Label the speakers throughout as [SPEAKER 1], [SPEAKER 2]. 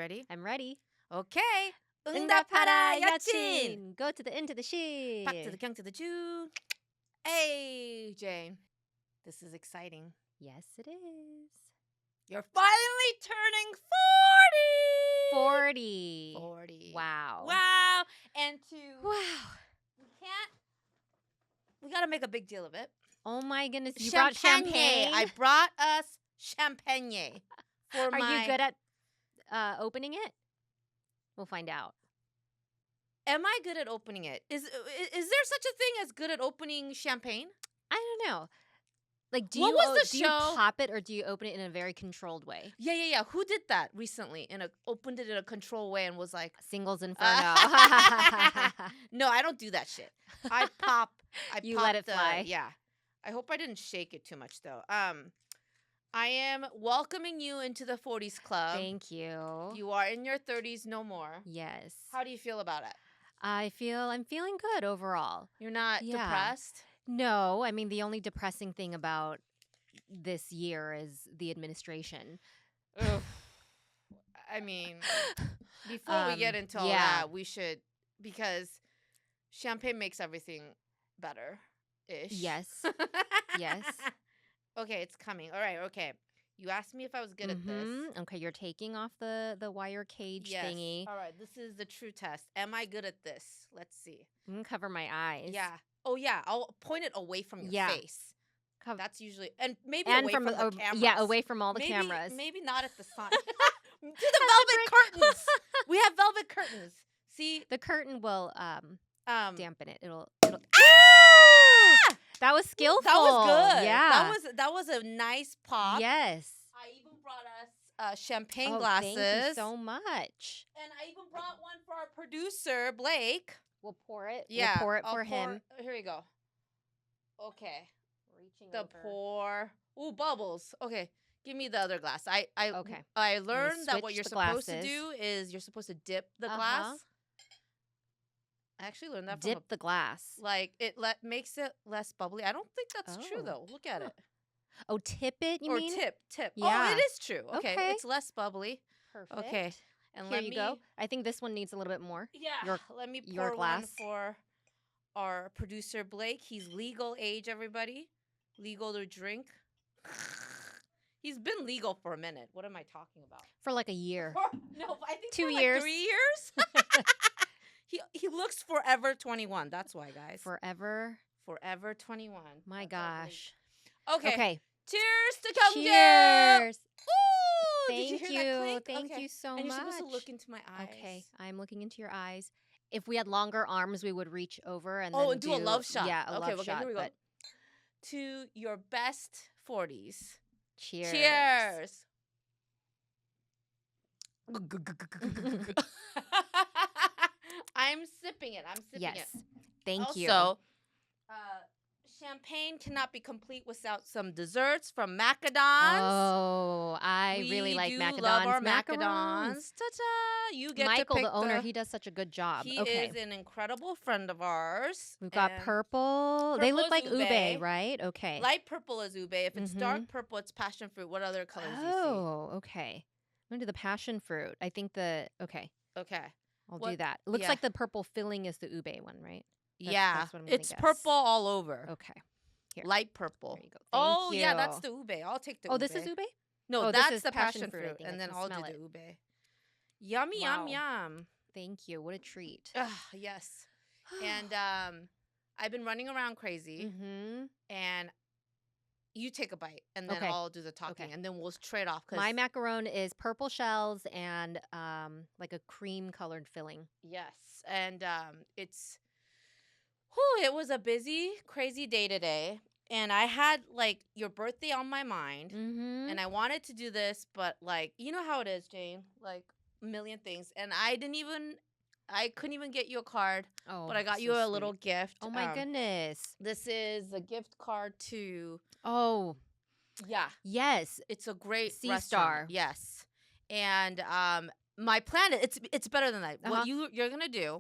[SPEAKER 1] ready?
[SPEAKER 2] I'm ready.
[SPEAKER 1] Okay.
[SPEAKER 2] 응답하라,
[SPEAKER 1] Yeochin.
[SPEAKER 2] Go to the into the she.
[SPEAKER 1] Back to the kyung to the Jew. Hey, Jane. This is exciting.
[SPEAKER 2] Yes, it is.
[SPEAKER 1] You're finally turning 40. 40.
[SPEAKER 2] Wow.
[SPEAKER 1] Wow. And we got to make a big deal of it.
[SPEAKER 2] Oh my goodness. You brought champagne.
[SPEAKER 1] I brought us champagne.
[SPEAKER 2] Are you good at opening it? We'll find out.
[SPEAKER 1] Am I good at opening it? Is there such a thing as good at opening champagne?
[SPEAKER 2] I don't know. Like, do
[SPEAKER 1] What
[SPEAKER 2] you
[SPEAKER 1] was the
[SPEAKER 2] do you
[SPEAKER 1] show?
[SPEAKER 2] pop it or do you open it in a very controlled way?
[SPEAKER 1] Yeah. Who did that recently? Opened it in a controlled way and was like,
[SPEAKER 2] Singles Inferno.
[SPEAKER 1] no, I don't do that shit. I pop.
[SPEAKER 2] You let it fly.
[SPEAKER 1] Yeah. I hope I didn't shake it too much though. I am welcoming you into the 40s club.
[SPEAKER 2] Thank you.
[SPEAKER 1] You are in your 30s no more.
[SPEAKER 2] Yes.
[SPEAKER 1] How do you feel about it?
[SPEAKER 2] I'm feeling good overall.
[SPEAKER 1] You're not depressed?
[SPEAKER 2] No, I mean the only depressing thing about this year is the administration.
[SPEAKER 1] Ugh. I mean, before we get into all that, we should, because champagne makes everything better-ish.
[SPEAKER 2] Yes. Yes.
[SPEAKER 1] Okay, it's coming. All right, okay. You asked me if I was good at this.
[SPEAKER 2] Okay, you're taking off the wire cage thingy.
[SPEAKER 1] All right, this is the true test. Am I good at this? Let's see.
[SPEAKER 2] I'm gonna cover my eyes.
[SPEAKER 1] Yeah. Oh, yeah. I'll point it away from your face. That's usually, and maybe away from the cameras.
[SPEAKER 2] Yeah, away from all the cameras.
[SPEAKER 1] Maybe not at the sun. To the velvet curtains. We have velvet curtains. See?
[SPEAKER 2] The curtain will dampen it. It'll
[SPEAKER 1] Ah!
[SPEAKER 2] That was skillful.
[SPEAKER 1] That was good.
[SPEAKER 2] Yeah.
[SPEAKER 1] That was a nice pop.
[SPEAKER 2] Yes.
[SPEAKER 1] I even brought us champagne glasses.
[SPEAKER 2] Thank you so much.
[SPEAKER 1] And I even brought one for our producer, Blake.
[SPEAKER 2] We'll pour it.
[SPEAKER 1] Yeah.
[SPEAKER 2] We'll pour it for him.
[SPEAKER 1] Here you go. Okay.
[SPEAKER 2] Reaching over.
[SPEAKER 1] Pour. Ooh, bubbles. Okay. Give me the other glass. I learned that what you're supposed to do is you're supposed to dip the glass. I actually learned that from
[SPEAKER 2] the glass.
[SPEAKER 1] Like, it makes it less bubbly. I don't think that's true, though. Look at it.
[SPEAKER 2] Oh, tip it, you mean?
[SPEAKER 1] Or tip.
[SPEAKER 2] Yeah.
[SPEAKER 1] Oh, it is true. Okay. It's less bubbly.
[SPEAKER 2] Perfect.
[SPEAKER 1] Okay. And
[SPEAKER 2] here you go. I think this one needs a little bit more.
[SPEAKER 1] Yeah. Let me pour one for our producer, Blake. He's legal age, everybody. Legal to drink. He's been legal for a minute. What am I talking about?
[SPEAKER 2] For like a year.
[SPEAKER 1] No, I think
[SPEAKER 2] 2
[SPEAKER 1] for
[SPEAKER 2] years.
[SPEAKER 1] Like 3 years. He looks forever 21. That's why, guys.
[SPEAKER 2] Forever
[SPEAKER 1] 21.
[SPEAKER 2] My gosh.
[SPEAKER 1] Okay. Cheers to Kyung.
[SPEAKER 2] Cheers.
[SPEAKER 1] Ooh,
[SPEAKER 2] Thank
[SPEAKER 1] did you hear that clink?
[SPEAKER 2] Thank you so much.
[SPEAKER 1] And you're supposed to look into my eyes.
[SPEAKER 2] Okay, I'm looking into your eyes. If we had longer arms, we would reach over and
[SPEAKER 1] and do a love shot.
[SPEAKER 2] Yeah, a love shot.
[SPEAKER 1] Here we go. To your best 40s.
[SPEAKER 2] Cheers.
[SPEAKER 1] Cheers. I'm sipping it.
[SPEAKER 2] Yes. Thank you.
[SPEAKER 1] Also, champagne cannot be complete without some desserts from Macadons.
[SPEAKER 2] Oh, I really like Macadons.
[SPEAKER 1] Love our Macadons. Ta-ta! You get
[SPEAKER 2] Michael,
[SPEAKER 1] to pick
[SPEAKER 2] the owner, he does such a good job.
[SPEAKER 1] He is an incredible friend of ours.
[SPEAKER 2] We've got purple. They look like ube, right? Okay.
[SPEAKER 1] Light purple is ube. If it's dark purple, it's passion fruit. What other colors do you see?
[SPEAKER 2] Oh, okay. I'm going to do the passion fruit. I think
[SPEAKER 1] Okay.
[SPEAKER 2] I'll do that. It looks like the purple filling is the ube one, right?
[SPEAKER 1] That's what I'm gonna guess. Purple all over.
[SPEAKER 2] Okay.
[SPEAKER 1] Here. Light purple.
[SPEAKER 2] There you go. Thank you.
[SPEAKER 1] Yeah, that's the ube. I'll take the ube.
[SPEAKER 2] Oh, this is ube?
[SPEAKER 1] No, that's the passion fruit.
[SPEAKER 2] I think.
[SPEAKER 1] And then I'll do the ube. Yummy, yum.
[SPEAKER 2] Thank you. What a treat.
[SPEAKER 1] Yes. And I've been running around crazy. And you take a bite, and then I'll do the talking, and then we'll trade off.
[SPEAKER 2] My macaron is purple shells and like a cream-colored filling.
[SPEAKER 1] Yes, and it was a busy, crazy day today, and I had like your birthday on my mind, and I wanted to do this, but like you know how it is, Jane, like a million things, and I couldn't even get you a card, but I got you a little gift.
[SPEAKER 2] Oh my goodness!
[SPEAKER 1] This is a gift card to.
[SPEAKER 2] Oh,
[SPEAKER 1] yeah.
[SPEAKER 2] Yes.
[SPEAKER 1] It's a great
[SPEAKER 2] Sea Star.
[SPEAKER 1] Yes. And my plan, it's better than that. What you're going to do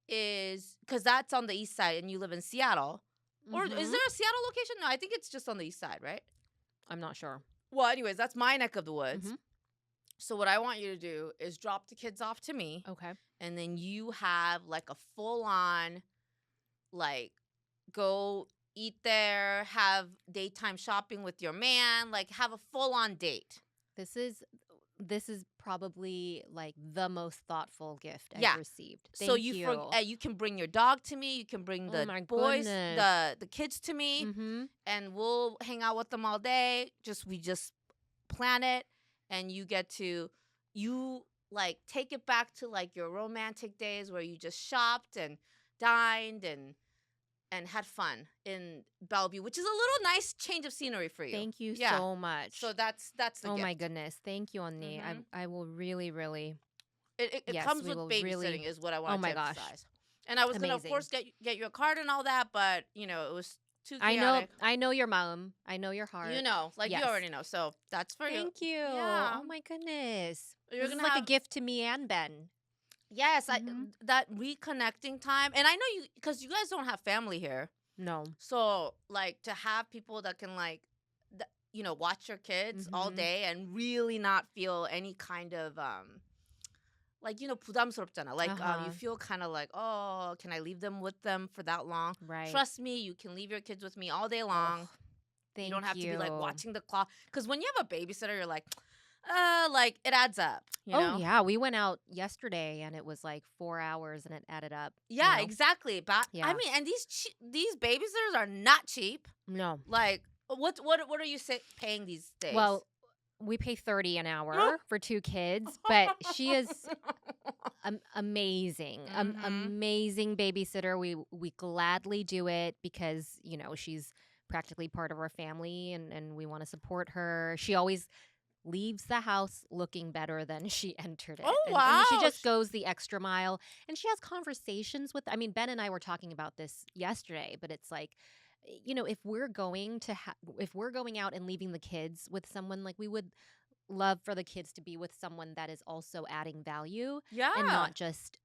[SPEAKER 1] is, because that's on the east side and you live in Seattle. Or is there a Seattle location? No, I think it's just on the east side, right?
[SPEAKER 2] I'm not sure.
[SPEAKER 1] Well, anyways, that's my neck of the woods. So what I want you to do is drop the kids off to me,
[SPEAKER 2] Okay.
[SPEAKER 1] and then you have like a full on, like, go eat there, have daytime shopping with your man, like have a full on date.
[SPEAKER 2] This is probably like the most thoughtful gift I've
[SPEAKER 1] Yeah.
[SPEAKER 2] received.
[SPEAKER 1] So
[SPEAKER 2] Thank you.
[SPEAKER 1] you can bring your dog to me. You can bring
[SPEAKER 2] Oh
[SPEAKER 1] the
[SPEAKER 2] my
[SPEAKER 1] boys,
[SPEAKER 2] goodness.
[SPEAKER 1] the kids to me,
[SPEAKER 2] Mm-hmm.
[SPEAKER 1] and we'll hang out with them all day. We just plan it, and you get to like take it back to like your romantic days where you just shopped and dined and had fun in Bellevue, which is a little nice change of scenery for you.
[SPEAKER 2] Thank you
[SPEAKER 1] Yeah.
[SPEAKER 2] so much.
[SPEAKER 1] So that's the
[SPEAKER 2] Oh
[SPEAKER 1] gift.
[SPEAKER 2] my goodness. Thank you, Onni.
[SPEAKER 1] Mhm.
[SPEAKER 2] I will really, really.
[SPEAKER 1] It
[SPEAKER 2] Yes,
[SPEAKER 1] comes
[SPEAKER 2] we
[SPEAKER 1] with
[SPEAKER 2] will
[SPEAKER 1] babysitting
[SPEAKER 2] really.
[SPEAKER 1] is what I
[SPEAKER 2] Oh
[SPEAKER 1] wanted
[SPEAKER 2] my
[SPEAKER 1] to
[SPEAKER 2] gosh.
[SPEAKER 1] emphasize. And I was gonna, of
[SPEAKER 2] Amazing.
[SPEAKER 1] course, get you a card and all that, but it was too
[SPEAKER 2] I
[SPEAKER 1] chaotic.
[SPEAKER 2] know your mom. I know your heart.
[SPEAKER 1] You know, like
[SPEAKER 2] Yes.
[SPEAKER 1] you already know. So that's for you.
[SPEAKER 2] Thank you.
[SPEAKER 1] Yeah.
[SPEAKER 2] Oh my goodness.
[SPEAKER 1] You're
[SPEAKER 2] This is
[SPEAKER 1] gonna
[SPEAKER 2] like a
[SPEAKER 1] have
[SPEAKER 2] gift to me and Ben.
[SPEAKER 1] yes,
[SPEAKER 2] Mhm.
[SPEAKER 1] that reconnecting time, and I know you because you guys don't have family here.
[SPEAKER 2] No.
[SPEAKER 1] So like to have people that can like, watch your kids all
[SPEAKER 2] Mhm.
[SPEAKER 1] day and really not feel any kind of like 부담스럽잖아. Like you
[SPEAKER 2] Uh-huh.
[SPEAKER 1] feel kind of like, oh, can I leave them with them for that long?
[SPEAKER 2] Right.
[SPEAKER 1] Trust me, you can leave your kids with me all day long.
[SPEAKER 2] Oh, thank
[SPEAKER 1] You don't have to be like
[SPEAKER 2] you.
[SPEAKER 1] watching the clock, because when you have a babysitter, you're like it adds up.
[SPEAKER 2] Oh yeah, we went out yesterday and it was like 4 hours and it added up.
[SPEAKER 1] Yeah, exactly. But
[SPEAKER 2] Yeah.
[SPEAKER 1] I mean, and these babysitters are not cheap.
[SPEAKER 2] No.
[SPEAKER 1] Like, what are you paying these days?
[SPEAKER 2] Well, we pay $30 an hour for 2 kids, but she is amazing.
[SPEAKER 1] Mhm.
[SPEAKER 2] Amazing babysitter. We gladly do it because, she's practically part of our family and we want to support her. She always leaves the house looking better than she entered it.
[SPEAKER 1] Oh,
[SPEAKER 2] And she
[SPEAKER 1] wow.
[SPEAKER 2] just goes the extra mile. And she has conversations with, I mean, Ben and I were talking about this yesterday, but it's like, if we're going to if we're going out and leaving the kids with someone, like we would love for the kids to be with someone that is also adding value
[SPEAKER 1] Yeah.
[SPEAKER 2] and not just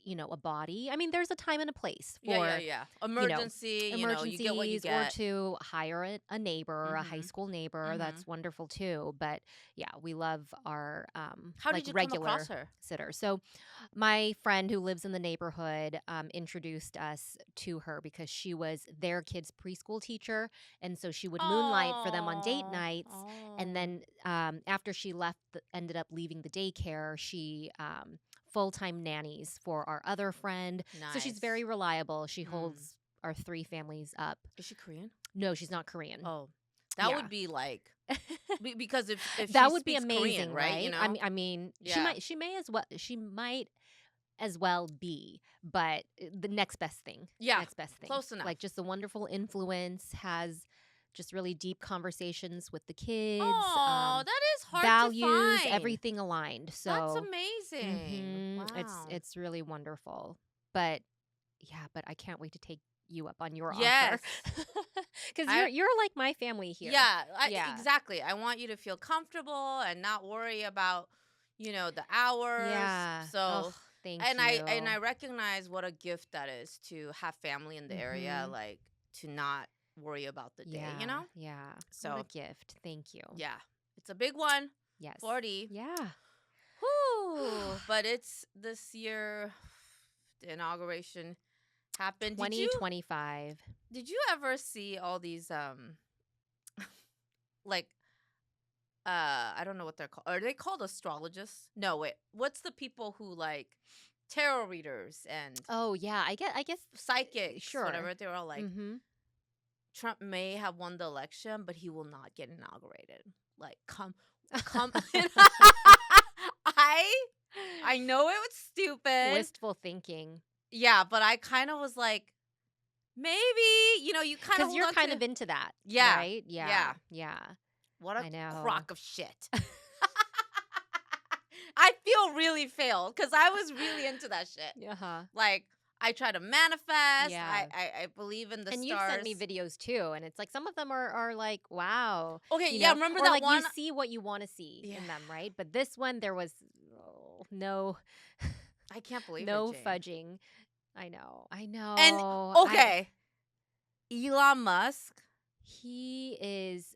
[SPEAKER 2] a body. I mean, there's a time and a place for
[SPEAKER 1] Yeah. Emergency, you get what you
[SPEAKER 2] emergencies
[SPEAKER 1] get.
[SPEAKER 2] or to hire a neighbor, a high
[SPEAKER 1] Mhm.
[SPEAKER 2] school neighbor.
[SPEAKER 1] Mhm.
[SPEAKER 2] That's wonderful too. But yeah, we love our
[SPEAKER 1] How
[SPEAKER 2] like
[SPEAKER 1] did you come
[SPEAKER 2] regular
[SPEAKER 1] across her?
[SPEAKER 2] sitter. So my friend who lives in the neighborhood introduced us to her because she was their kid's preschool teacher, and so she would moonlight for them on date nights. And then after she left, ended up leaving the daycare, she full-time nannies for our other friend. So she's very
[SPEAKER 1] Nice.
[SPEAKER 2] reliable. She holds our 3 families up.
[SPEAKER 1] Is she Korean?
[SPEAKER 2] No, she's not Korean.
[SPEAKER 1] Oh, that
[SPEAKER 2] Yeah.
[SPEAKER 1] would be like because if
[SPEAKER 2] That
[SPEAKER 1] she
[SPEAKER 2] would be
[SPEAKER 1] speaks
[SPEAKER 2] amazing,
[SPEAKER 1] Korean, right?
[SPEAKER 2] I mean,
[SPEAKER 1] Yeah.
[SPEAKER 2] she might as well be, but the next best thing.
[SPEAKER 1] Yeah,
[SPEAKER 2] Next best thing.
[SPEAKER 1] close enough.
[SPEAKER 2] Like just a wonderful influence, has just really deep conversations with the kids.
[SPEAKER 1] Oh, that is hard
[SPEAKER 2] values,
[SPEAKER 1] to find.
[SPEAKER 2] everything aligned. So
[SPEAKER 1] That's amazing. Wow.
[SPEAKER 2] it's really wonderful. But yeah, but I can't wait to take you up on your
[SPEAKER 1] Yes.
[SPEAKER 2] offer. Because you're like my family here.
[SPEAKER 1] Yeah,
[SPEAKER 2] Yeah.
[SPEAKER 1] exactly. I want you to feel comfortable and not worry about, the hours.
[SPEAKER 2] Yeah.
[SPEAKER 1] So,
[SPEAKER 2] Oh, thank
[SPEAKER 1] and
[SPEAKER 2] you.
[SPEAKER 1] I recognize what a gift that is to have family in the area,
[SPEAKER 2] Mhm.
[SPEAKER 1] like to not worry about the day,
[SPEAKER 2] Yeah.
[SPEAKER 1] So,
[SPEAKER 2] what a gift. Thank you.
[SPEAKER 1] yeah, it's a big one.
[SPEAKER 2] Yes.
[SPEAKER 1] 40.
[SPEAKER 2] Yeah.
[SPEAKER 1] Whew. But it's this year, the inauguration happened.
[SPEAKER 2] 2025.
[SPEAKER 1] Did you ever see all these like I don't know what they're called. Are they called astrologists? No, wait. What's the people who like tarot readers and
[SPEAKER 2] Oh yeah, I guess
[SPEAKER 1] psychics,
[SPEAKER 2] sure.
[SPEAKER 1] whatever? They were all like,
[SPEAKER 2] Mhm.
[SPEAKER 1] Trump may have won the election, but he will not get inaugurated. Like, come. I know it was stupid.
[SPEAKER 2] Wistful thinking.
[SPEAKER 1] Yeah, but I kind of was like, maybe, you kind of
[SPEAKER 2] Because you're kind of into that.
[SPEAKER 1] Yeah.
[SPEAKER 2] Right?
[SPEAKER 1] Yeah.
[SPEAKER 2] Yeah.
[SPEAKER 1] What
[SPEAKER 2] I
[SPEAKER 1] a
[SPEAKER 2] know.
[SPEAKER 1] crock of shit. I feel really failed because I was really into that shit.
[SPEAKER 2] Uh-huh.
[SPEAKER 1] Like, I try to manifest.
[SPEAKER 2] Yeah.
[SPEAKER 1] I believe in the
[SPEAKER 2] And
[SPEAKER 1] stars.
[SPEAKER 2] you've sent me videos too, and it's like some of them are like, wow.
[SPEAKER 1] Okay,
[SPEAKER 2] you
[SPEAKER 1] yeah,
[SPEAKER 2] know?
[SPEAKER 1] remember
[SPEAKER 2] or
[SPEAKER 1] that
[SPEAKER 2] like
[SPEAKER 1] one?
[SPEAKER 2] you see what you want to see in
[SPEAKER 1] Yeah.
[SPEAKER 2] them, right? But this one, there was no
[SPEAKER 1] I can't believe
[SPEAKER 2] no
[SPEAKER 1] it, Jane.
[SPEAKER 2] fudging. I know.
[SPEAKER 1] And okay, Elon Musk.
[SPEAKER 2] He is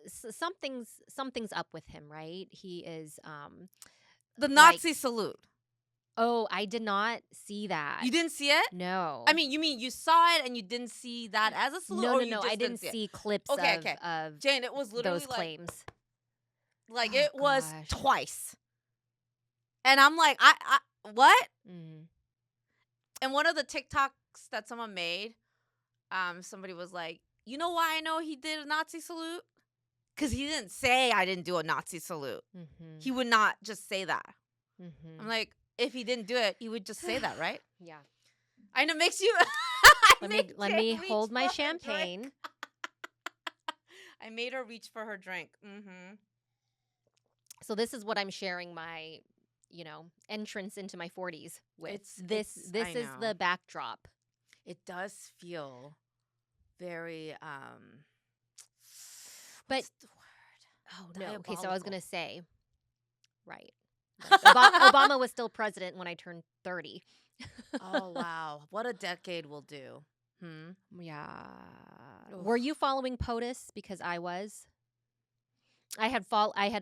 [SPEAKER 2] something's up with him, right? He is
[SPEAKER 1] The
[SPEAKER 2] like,
[SPEAKER 1] Nazi salute.
[SPEAKER 2] oh, I did not see that.
[SPEAKER 1] You didn't see it?
[SPEAKER 2] No.
[SPEAKER 1] I mean, you saw it and you didn't see that as a salute, or you
[SPEAKER 2] No.
[SPEAKER 1] just
[SPEAKER 2] I didn't
[SPEAKER 1] see it?
[SPEAKER 2] see clips
[SPEAKER 1] Okay.
[SPEAKER 2] of
[SPEAKER 1] Jane, it was literally
[SPEAKER 2] those claims.
[SPEAKER 1] like
[SPEAKER 2] Oh,
[SPEAKER 1] it was
[SPEAKER 2] gosh.
[SPEAKER 1] twice. And I'm like, I what?
[SPEAKER 2] Mm.
[SPEAKER 1] And one of the TikToks that someone made, somebody was like, you know why I know he did a Nazi salute? Because he didn't say I didn't do a Nazi salute.
[SPEAKER 2] Mm-hmm.
[SPEAKER 1] He would not just say that.
[SPEAKER 2] Mm-hmm.
[SPEAKER 1] I'm like, if he didn't do it, he would just say that, right?
[SPEAKER 2] Yeah.
[SPEAKER 1] I know, makes you.
[SPEAKER 2] Let me hold my champagne.
[SPEAKER 1] I made her reach for her drink. Mm-hmm.
[SPEAKER 2] So this is what I'm sharing my, entrance into my 40s with. This is the backdrop.
[SPEAKER 1] It does feel very
[SPEAKER 2] but
[SPEAKER 1] what's the word?
[SPEAKER 2] Oh no. Okay, so I was
[SPEAKER 1] Diabolical.
[SPEAKER 2] gonna say, right. Obama was still president when I turned 30.
[SPEAKER 1] Oh wow, what a decade will do.
[SPEAKER 2] Yeah.
[SPEAKER 1] Oof.
[SPEAKER 2] Were you following POTUS? Because I was. I had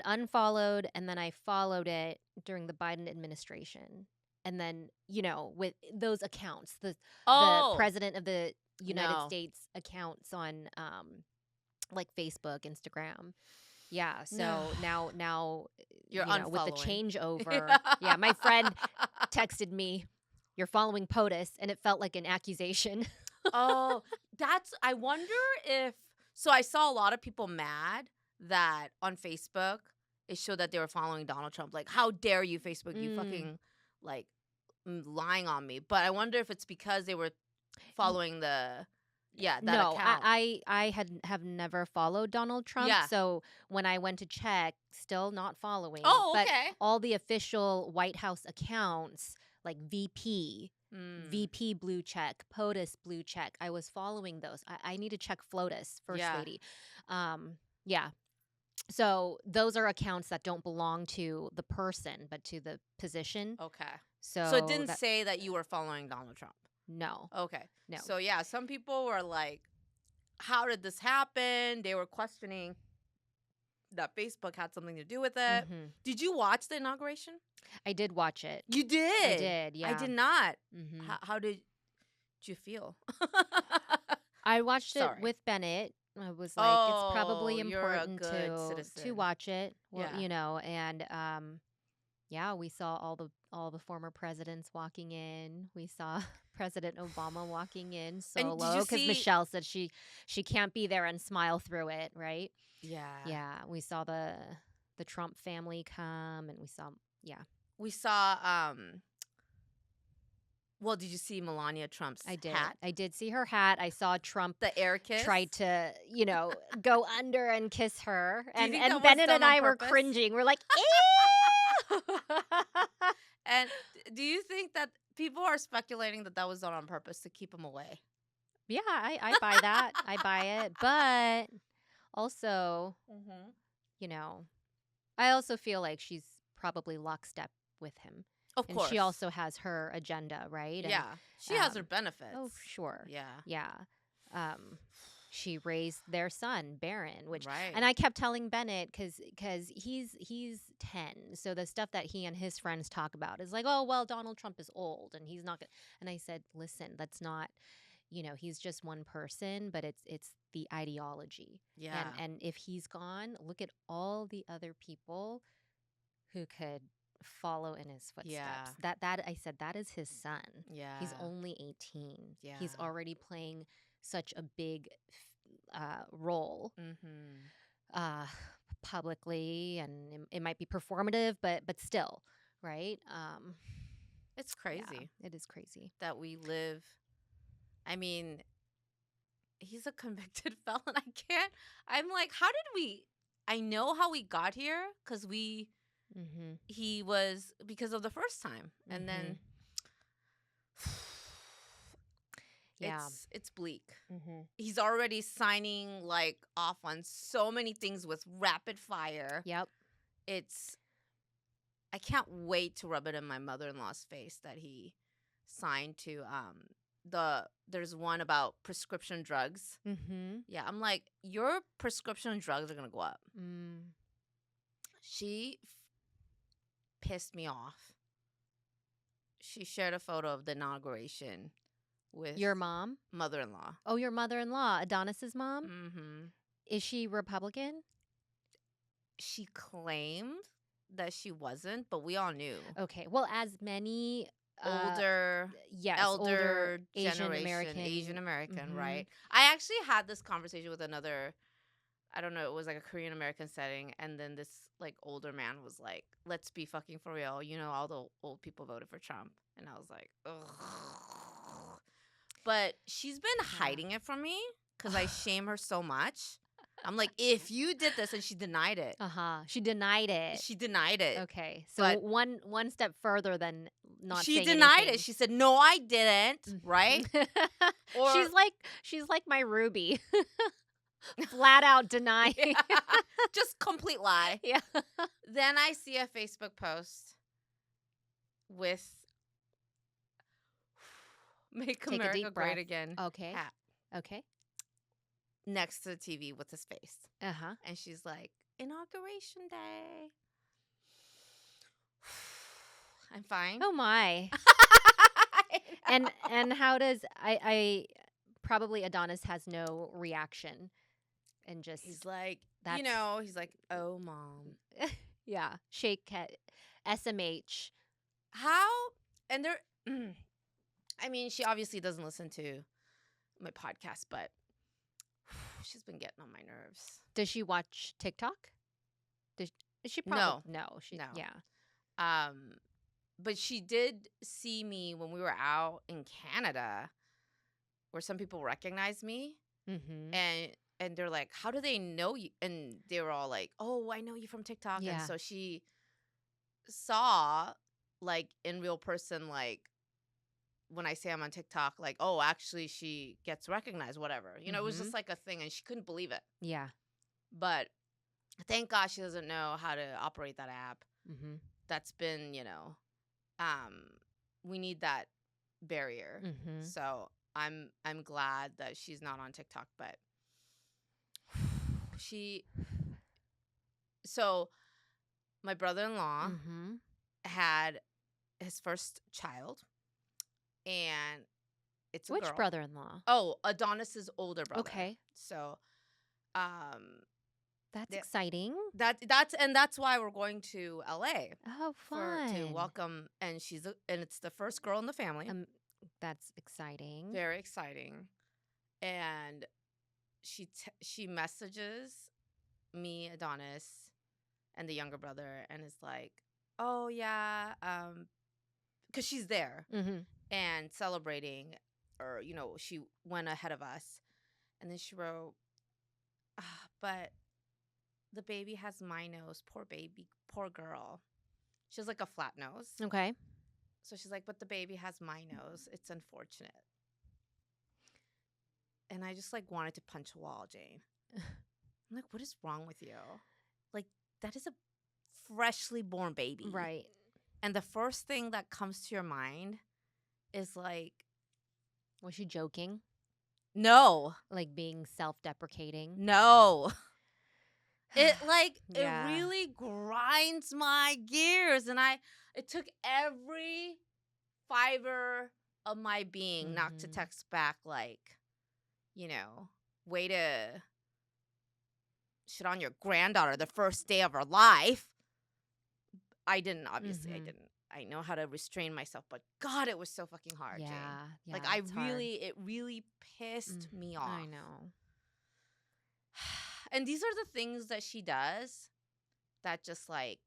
[SPEAKER 2] unfollowed, and then I followed it during the Biden administration. And then, with those accounts, the president of the United States accounts on like Facebook, Instagram. Yeah, so now
[SPEAKER 1] you're
[SPEAKER 2] with the
[SPEAKER 1] unfollowing.
[SPEAKER 2] changeover. Yeah, my friend texted me, "You're following POTUS," and it felt like an accusation.
[SPEAKER 1] Oh, I wonder if, so I saw a lot of people mad that on Facebook, it showed that they were following Donald Trump. Like, how dare you, Facebook, you fucking, like, lying on me. But I wonder if it's because they were following that
[SPEAKER 2] no,
[SPEAKER 1] account.
[SPEAKER 2] I have never followed Donald Trump.
[SPEAKER 1] Yeah.
[SPEAKER 2] So when I went to check, still not following.
[SPEAKER 1] Oh,
[SPEAKER 2] But
[SPEAKER 1] okay.
[SPEAKER 2] all the official White House accounts, like VP blue check, POTUS blue check, I was following those. I need to check FLOTUS, First Lady. Yeah. So those are accounts that don't belong to the person, but to the position.
[SPEAKER 1] Okay.
[SPEAKER 2] So
[SPEAKER 1] it didn't say that you were following Donald Trump.
[SPEAKER 2] No.
[SPEAKER 1] Okay.
[SPEAKER 2] No.
[SPEAKER 1] So yeah, some people were like, how did this happen? They were questioning that Facebook had something to do with it.
[SPEAKER 2] Mm-hmm.
[SPEAKER 1] Did you watch the inauguration?
[SPEAKER 2] I did watch it.
[SPEAKER 1] You did?
[SPEAKER 2] I did, yeah.
[SPEAKER 1] I did not.
[SPEAKER 2] Mm-hmm.
[SPEAKER 1] How did you feel?
[SPEAKER 2] I watched it with Bennett. I was like, it's probably important to watch it. Well, and yeah, we saw all the former presidents walking in. We saw President Obama walking in solo because Michelle said she can't be there and smile through it, right?
[SPEAKER 1] Yeah.
[SPEAKER 2] Yeah, we saw the Trump family come, and we saw
[SPEAKER 1] well, did you see Melania Trump's hat?
[SPEAKER 2] I did see her hat. I saw Trump,
[SPEAKER 1] the air kiss,
[SPEAKER 2] tried to, go under and kiss her. And Bennett and I were cringing. We're like, ew!
[SPEAKER 1] And do you think that people are speculating that was done on purpose to keep him away?
[SPEAKER 2] Yeah, I buy that. I buy it. But also, I also feel like she's probably lockstep with him.
[SPEAKER 1] Of course.
[SPEAKER 2] And she also has her agenda, right?
[SPEAKER 1] Yeah.
[SPEAKER 2] And,
[SPEAKER 1] she has her benefits.
[SPEAKER 2] Oh, sure.
[SPEAKER 1] Yeah.
[SPEAKER 2] Yeah. She raised their son, Barron, which,
[SPEAKER 1] right.
[SPEAKER 2] And I kept telling Bennett because he's 10, so the stuff that he and his friends talk about is like, oh well, Donald Trump is old and he's not good. And I said, listen, that's not, he's just one person, but it's the ideology.
[SPEAKER 1] Yeah.
[SPEAKER 2] And if he's gone, look at all the other people who could follow in his footsteps.
[SPEAKER 1] Yeah.
[SPEAKER 2] That I said, that is his son.
[SPEAKER 1] Yeah.
[SPEAKER 2] He's only 18.
[SPEAKER 1] Yeah.
[SPEAKER 2] He's already playing such a big role publicly, and it might be performative, but still, right?
[SPEAKER 1] It's crazy.
[SPEAKER 2] Yeah, it is crazy
[SPEAKER 1] that we live. I mean, he's a convicted felon. I'm like, how did we? I know how we got here because he was because of the first time, and then.
[SPEAKER 2] Yeah.
[SPEAKER 1] It's bleak. He's already signing like off on so many things with rapid fire.
[SPEAKER 2] Yep.
[SPEAKER 1] I can't wait to rub it in my mother-in-law's face that he signed to there's one about prescription drugs.
[SPEAKER 2] Mm-hmm.
[SPEAKER 1] Yeah, I'm like, your prescription drugs are gonna go up. She pissed me off. She shared a photo of the inauguration with
[SPEAKER 2] Your mom?
[SPEAKER 1] mother-in-law.
[SPEAKER 2] Oh, your mother-in-law, Adonis's mom?
[SPEAKER 1] Mm-hmm.
[SPEAKER 2] Is she Republican?
[SPEAKER 1] She claimed that she wasn't, but we all knew.
[SPEAKER 2] Okay. Well, as many
[SPEAKER 1] Older
[SPEAKER 2] Asian
[SPEAKER 1] generation,
[SPEAKER 2] American,
[SPEAKER 1] Asian American,
[SPEAKER 2] mhm.
[SPEAKER 1] right? I actually had this conversation with another, I don't know, it was like a Korean American setting, and then this like older man was like, "Let's be fucking for real. You know, all the old people voted for Trump," and I was like, "Ugh." But she's been hiding it from me because I shame her so much. I'm like, if you did this, and she denied it.
[SPEAKER 2] She denied it.
[SPEAKER 1] She denied it.
[SPEAKER 2] Okay, so
[SPEAKER 1] But
[SPEAKER 2] one step further than not
[SPEAKER 1] she
[SPEAKER 2] saying
[SPEAKER 1] denied
[SPEAKER 2] anything.
[SPEAKER 1] it. She said, "No, I didn't." Right? Or
[SPEAKER 2] she's like my Ruby, flat out denying.
[SPEAKER 1] Yeah. Just complete lie.
[SPEAKER 2] Yeah.
[SPEAKER 1] Then I see a Facebook post with "Make
[SPEAKER 2] Take a
[SPEAKER 1] America
[SPEAKER 2] deep breath.
[SPEAKER 1] Great Again"
[SPEAKER 2] Okay.
[SPEAKER 1] hat
[SPEAKER 2] Okay.
[SPEAKER 1] next to the TV with his face.
[SPEAKER 2] Uh-huh.
[SPEAKER 1] And she's like, "Inauguration Day." I'm fine.
[SPEAKER 2] Oh my. And how does I probably Adonis has no reaction and just
[SPEAKER 1] He's like,
[SPEAKER 2] that's,
[SPEAKER 1] he's like, "Oh, mom."
[SPEAKER 2] yeah, shake head, SMH.
[SPEAKER 1] How? And there, I mean, she obviously doesn't listen to my podcast, but she's been getting on my nerves.
[SPEAKER 2] Does she watch TikTok? Does she probably no. She
[SPEAKER 1] No.
[SPEAKER 2] yeah.
[SPEAKER 1] But she did see me when we were out in Canada, where some people recognized me,
[SPEAKER 2] Mm-hmm.
[SPEAKER 1] and they're like, "How do they know you?" And they were all like, "Oh, I know you from TikTok."
[SPEAKER 2] Yeah.
[SPEAKER 1] And so she saw, like, in real person, like, when I say I'm on TikTok, like, "Oh, actually, she gets recognized," whatever. It was just like a thing, and she couldn't believe it.
[SPEAKER 2] Yeah.
[SPEAKER 1] But thank God she doesn't know how to operate that app.
[SPEAKER 2] Mm-hmm.
[SPEAKER 1] That's been, we need that barrier.
[SPEAKER 2] Mm-hmm.
[SPEAKER 1] So I'm glad that she's not on TikTok, but so my brother-in-law
[SPEAKER 2] Mm-hmm.
[SPEAKER 1] had his first child, and it's a
[SPEAKER 2] Which
[SPEAKER 1] girl.
[SPEAKER 2] brother-in-law?
[SPEAKER 1] Oh, Adonis's older brother.
[SPEAKER 2] Okay.
[SPEAKER 1] So
[SPEAKER 2] that's exciting.
[SPEAKER 1] That's why we're going to LA.
[SPEAKER 2] Oh, fun.
[SPEAKER 1] To welcome, and it's the first girl in the family.
[SPEAKER 2] That's exciting.
[SPEAKER 1] Very exciting. And she messages me, Adonis, and the younger brother, and is like, "Oh yeah," because she's there and celebrating, or she went ahead of us, and then she wrote, "But the baby has my nose. Poor baby, poor girl." She has like a flat nose.
[SPEAKER 2] Okay.
[SPEAKER 1] So she's like, "But the baby has my nose. It's unfortunate." And I just like wanted to punch a wall, Jane. I'm like, what is wrong with you? Like, that is a freshly born baby.
[SPEAKER 2] Right.
[SPEAKER 1] And the first thing that comes to your mind is like,
[SPEAKER 2] was she joking?
[SPEAKER 1] No.
[SPEAKER 2] Like being self-deprecating?
[SPEAKER 1] No. It
[SPEAKER 2] Yeah.
[SPEAKER 1] it really grinds my gears, and it took every fiber of my being not to text back like, way to shit on your granddaughter the first day of her life. I didn't, obviously. I didn't. I know how to restrain myself, but God, it was so fucking hard, Jane.
[SPEAKER 2] Yeah,
[SPEAKER 1] Like, it really pissed me off.
[SPEAKER 2] I know.
[SPEAKER 1] And these are the things that she does that just like,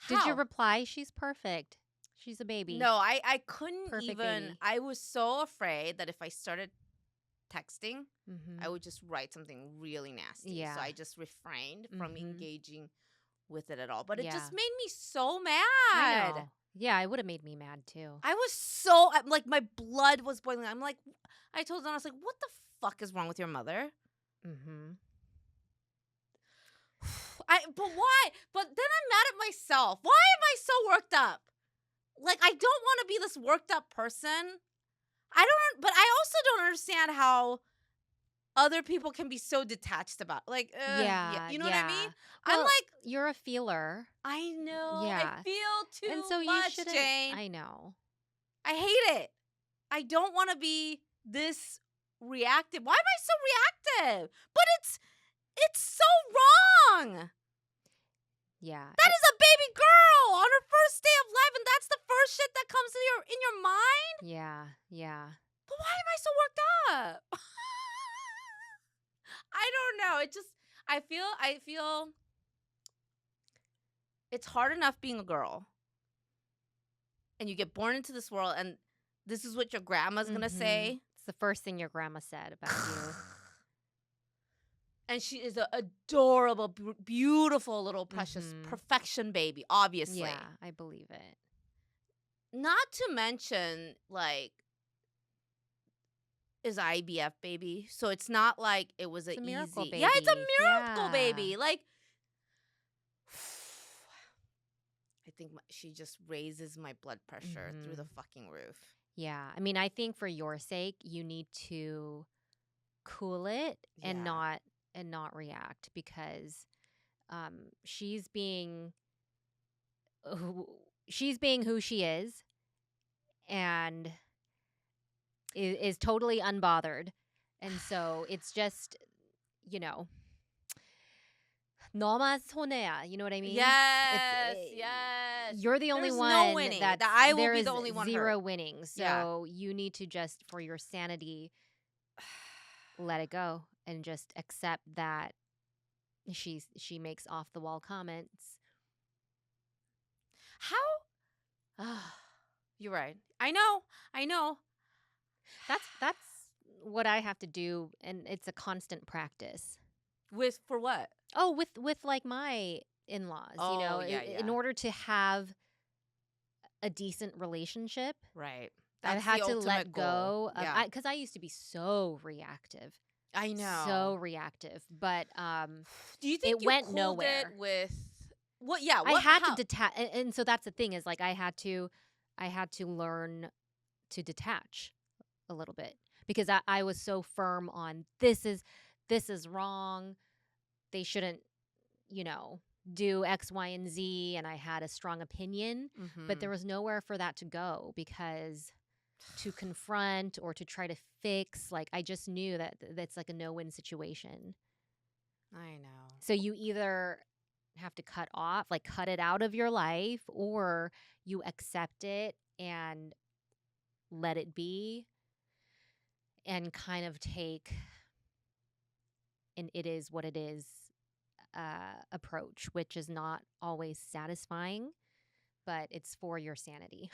[SPEAKER 2] Did you reply? She's perfect. She's a baby.
[SPEAKER 1] No, I couldn't
[SPEAKER 2] Perfect
[SPEAKER 1] even.
[SPEAKER 2] baby.
[SPEAKER 1] I was so afraid that if I started texting, I would just write something really nasty.
[SPEAKER 2] Yeah.
[SPEAKER 1] So I just refrained from engaging with it at all. But
[SPEAKER 2] Yeah.
[SPEAKER 1] it just made me so mad.
[SPEAKER 2] I know. Yeah, it would have made me mad too.
[SPEAKER 1] I was so, like, my blood was boiling. I'm like, I told them, I was like, what the fuck is wrong with your mother? But why? But then I'm mad at myself. Why am I so worked up? like, I don't want to be this worked up person. But I also don't understand how other people can be so detached about, like, yeah,
[SPEAKER 2] Yeah,
[SPEAKER 1] you know what I mean?
[SPEAKER 2] yeah.
[SPEAKER 1] I'm
[SPEAKER 2] Well,
[SPEAKER 1] like,
[SPEAKER 2] you're a feeler.
[SPEAKER 1] I know, I
[SPEAKER 2] Yeah.
[SPEAKER 1] feel
[SPEAKER 2] And
[SPEAKER 1] too
[SPEAKER 2] so you
[SPEAKER 1] much,
[SPEAKER 2] shouldn't.
[SPEAKER 1] Jane.
[SPEAKER 2] I know.
[SPEAKER 1] I hate it. I don't want to be this reactive. Why am I so reactive? But it's so wrong.
[SPEAKER 2] Yeah.
[SPEAKER 1] That is a baby girl on her first day of life, and that's the first shit that comes to in your mind.
[SPEAKER 2] Yeah. Yeah.
[SPEAKER 1] But why am I so worked up? I don't know. It just I feel it's hard enough being a girl, and you get born into this world, and this is what your grandma's gonna say.
[SPEAKER 2] It's the first thing your grandma said about you.
[SPEAKER 1] And she is an adorable, beautiful little precious
[SPEAKER 2] Mhm.
[SPEAKER 1] perfection baby, obviously.
[SPEAKER 2] Yeah, I believe it.
[SPEAKER 1] Not to mention, like, is IVF baby. So it's not like it was
[SPEAKER 2] It's
[SPEAKER 1] a
[SPEAKER 2] a miracle
[SPEAKER 1] easy. Yeah, it's a
[SPEAKER 2] baby.
[SPEAKER 1] miracle
[SPEAKER 2] Yeah.
[SPEAKER 1] baby. Like, I think she just raises my blood pressure through the fucking roof.
[SPEAKER 2] Yeah. I mean, I think for your sake, you need to cool it and
[SPEAKER 1] Yeah.
[SPEAKER 2] not react because she's being who who she is and is totally unbothered. And so it's just, you know, 너만 손해야. You know what I mean?
[SPEAKER 1] Yes, yes.
[SPEAKER 2] You're the only
[SPEAKER 1] There's no
[SPEAKER 2] one
[SPEAKER 1] winning.
[SPEAKER 2] that's
[SPEAKER 1] That I will
[SPEAKER 2] there
[SPEAKER 1] be
[SPEAKER 2] is
[SPEAKER 1] the only one
[SPEAKER 2] zero
[SPEAKER 1] hurt.
[SPEAKER 2] winning.
[SPEAKER 1] Yeah.
[SPEAKER 2] So you need to just for your sanity let it go and just accept that she makes off the wall comments.
[SPEAKER 1] How? You're right. I know. I know.
[SPEAKER 2] That's what I have to do and it's a constant practice.
[SPEAKER 1] For what?
[SPEAKER 2] Oh, with like my in-laws, you know,
[SPEAKER 1] Oh, yeah,
[SPEAKER 2] in
[SPEAKER 1] yeah.
[SPEAKER 2] order to have a decent relationship,
[SPEAKER 1] Right.
[SPEAKER 2] I've
[SPEAKER 1] That's
[SPEAKER 2] had
[SPEAKER 1] the
[SPEAKER 2] to
[SPEAKER 1] ultimate
[SPEAKER 2] let
[SPEAKER 1] goal.
[SPEAKER 2] go of
[SPEAKER 1] Yeah.
[SPEAKER 2] because I used to be so reactive.
[SPEAKER 1] I know.
[SPEAKER 2] So reactive, but
[SPEAKER 1] Do you think
[SPEAKER 2] it
[SPEAKER 1] you
[SPEAKER 2] went
[SPEAKER 1] cooled it
[SPEAKER 2] nowhere.
[SPEAKER 1] with what? Yeah.
[SPEAKER 2] I
[SPEAKER 1] What?
[SPEAKER 2] had to
[SPEAKER 1] How?
[SPEAKER 2] detach, and so that's the thing is like I had to learn to detach a little bit because I was so firm on this is wrong. They shouldn't, you know, do X, Y, and Z, and I had a strong opinion, but there was nowhere for that to go because to confront or to try to fix, like I just knew that that's like a no-win situation.
[SPEAKER 1] I know.
[SPEAKER 2] So you either have to cut it out of your life, or you accept it and let it be and kind of take an it is what it is approach, which is not always satisfying, but it's for your sanity.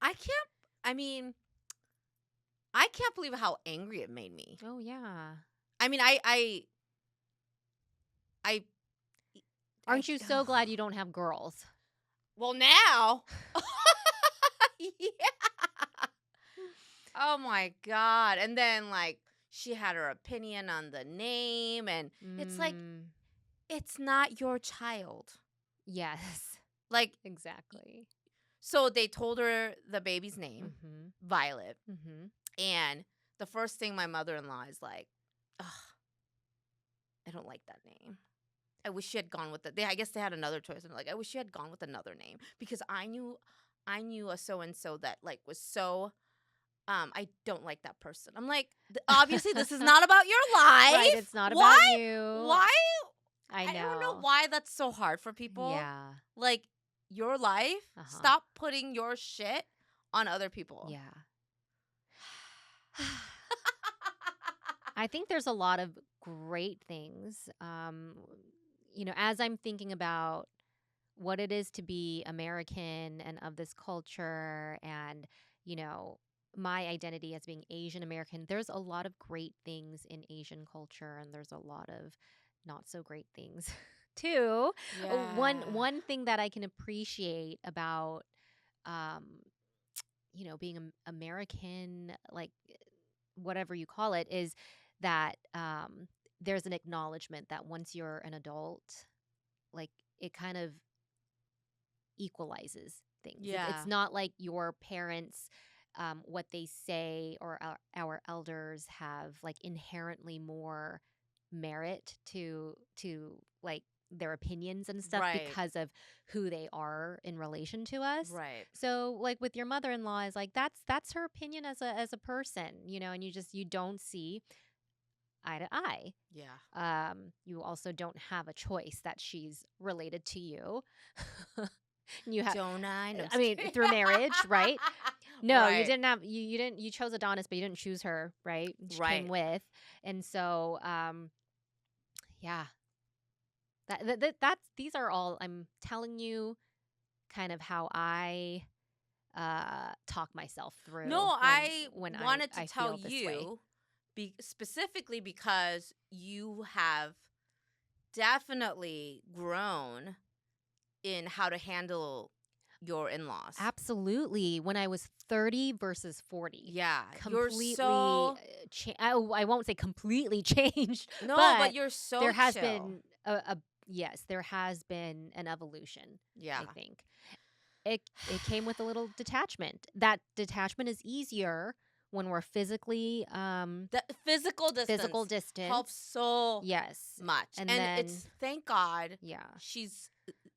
[SPEAKER 1] I can't. I mean, I can't believe how angry it made me.
[SPEAKER 2] Oh, yeah.
[SPEAKER 1] I mean, I.
[SPEAKER 2] Aren't you so glad you don't have girls?
[SPEAKER 1] Well, now. Yeah. Oh my God. And then, like, she had her opinion on the name, and it's like, it's not your child.
[SPEAKER 2] Yes.
[SPEAKER 1] Like,
[SPEAKER 2] Exactly.
[SPEAKER 1] so they told her the baby's name, Violet. And the first thing my mother-in-law is like, ugh, I don't like that name. I wish she had gone with it. I guess they had another choice. And like, I wish she had gone with another name because I knew a so-and-so that like was so, I don't like that person. I'm like, obviously this is not about your life.
[SPEAKER 2] Right, it's not about you.
[SPEAKER 1] Why?
[SPEAKER 2] I know.
[SPEAKER 1] I don't know why that's so hard for people.
[SPEAKER 2] Yeah.
[SPEAKER 1] Like, your life, stop putting your shit on other people.
[SPEAKER 2] Yeah. I think there's a lot of great things. You know, as I'm thinking about what it is to be American and of this culture and, you know, my identity as being Asian American, there's a lot of great things in Asian culture and there's a lot of not so great things too.
[SPEAKER 1] Yeah.
[SPEAKER 2] One thing that I can appreciate about um you know, being American, like whatever you call it, is that there's an acknowledgement that once you're an adult, like it kind of equalizes things.
[SPEAKER 1] Yeah.
[SPEAKER 2] It's not like your parents, what they say, or our elders have like inherently more merit to like their opinions and stuff
[SPEAKER 1] Right.
[SPEAKER 2] because of who they are in relation to us.
[SPEAKER 1] Right.
[SPEAKER 2] So like with your mother-in-law is like that's her opinion as a person, and you don't see eye to eye.
[SPEAKER 1] Yeah.
[SPEAKER 2] You also don't have a choice that she's related to you. You have,
[SPEAKER 1] Don't I? No, I'm
[SPEAKER 2] I
[SPEAKER 1] just
[SPEAKER 2] mean,
[SPEAKER 1] kidding.
[SPEAKER 2] through marriage, right? No, you
[SPEAKER 1] Right.
[SPEAKER 2] didn't have you didn't you chose Adonis, but you didn't choose her, right? She came
[SPEAKER 1] Right.
[SPEAKER 2] with, and so yeah, that's these are all I'm telling you, kind of how I talk myself through
[SPEAKER 1] No, I
[SPEAKER 2] when
[SPEAKER 1] wanted to
[SPEAKER 2] I
[SPEAKER 1] tell
[SPEAKER 2] feel this way.
[SPEAKER 1] you specifically because you have definitely grown in how to handle your in-laws.
[SPEAKER 2] Absolutely. When I was 30 versus 40.
[SPEAKER 1] Yeah, you're
[SPEAKER 2] Completely
[SPEAKER 1] so
[SPEAKER 2] I won't say completely changed,
[SPEAKER 1] no, but
[SPEAKER 2] but
[SPEAKER 1] you're so
[SPEAKER 2] there has
[SPEAKER 1] chill.
[SPEAKER 2] been a yes, there has been an evolution,
[SPEAKER 1] Yeah.
[SPEAKER 2] I think. It came with a little detachment. That detachment is easier when we're physically
[SPEAKER 1] The physical distance helps so
[SPEAKER 2] yes.
[SPEAKER 1] much.
[SPEAKER 2] And
[SPEAKER 1] And
[SPEAKER 2] then
[SPEAKER 1] it's thank God
[SPEAKER 2] yeah.
[SPEAKER 1] she's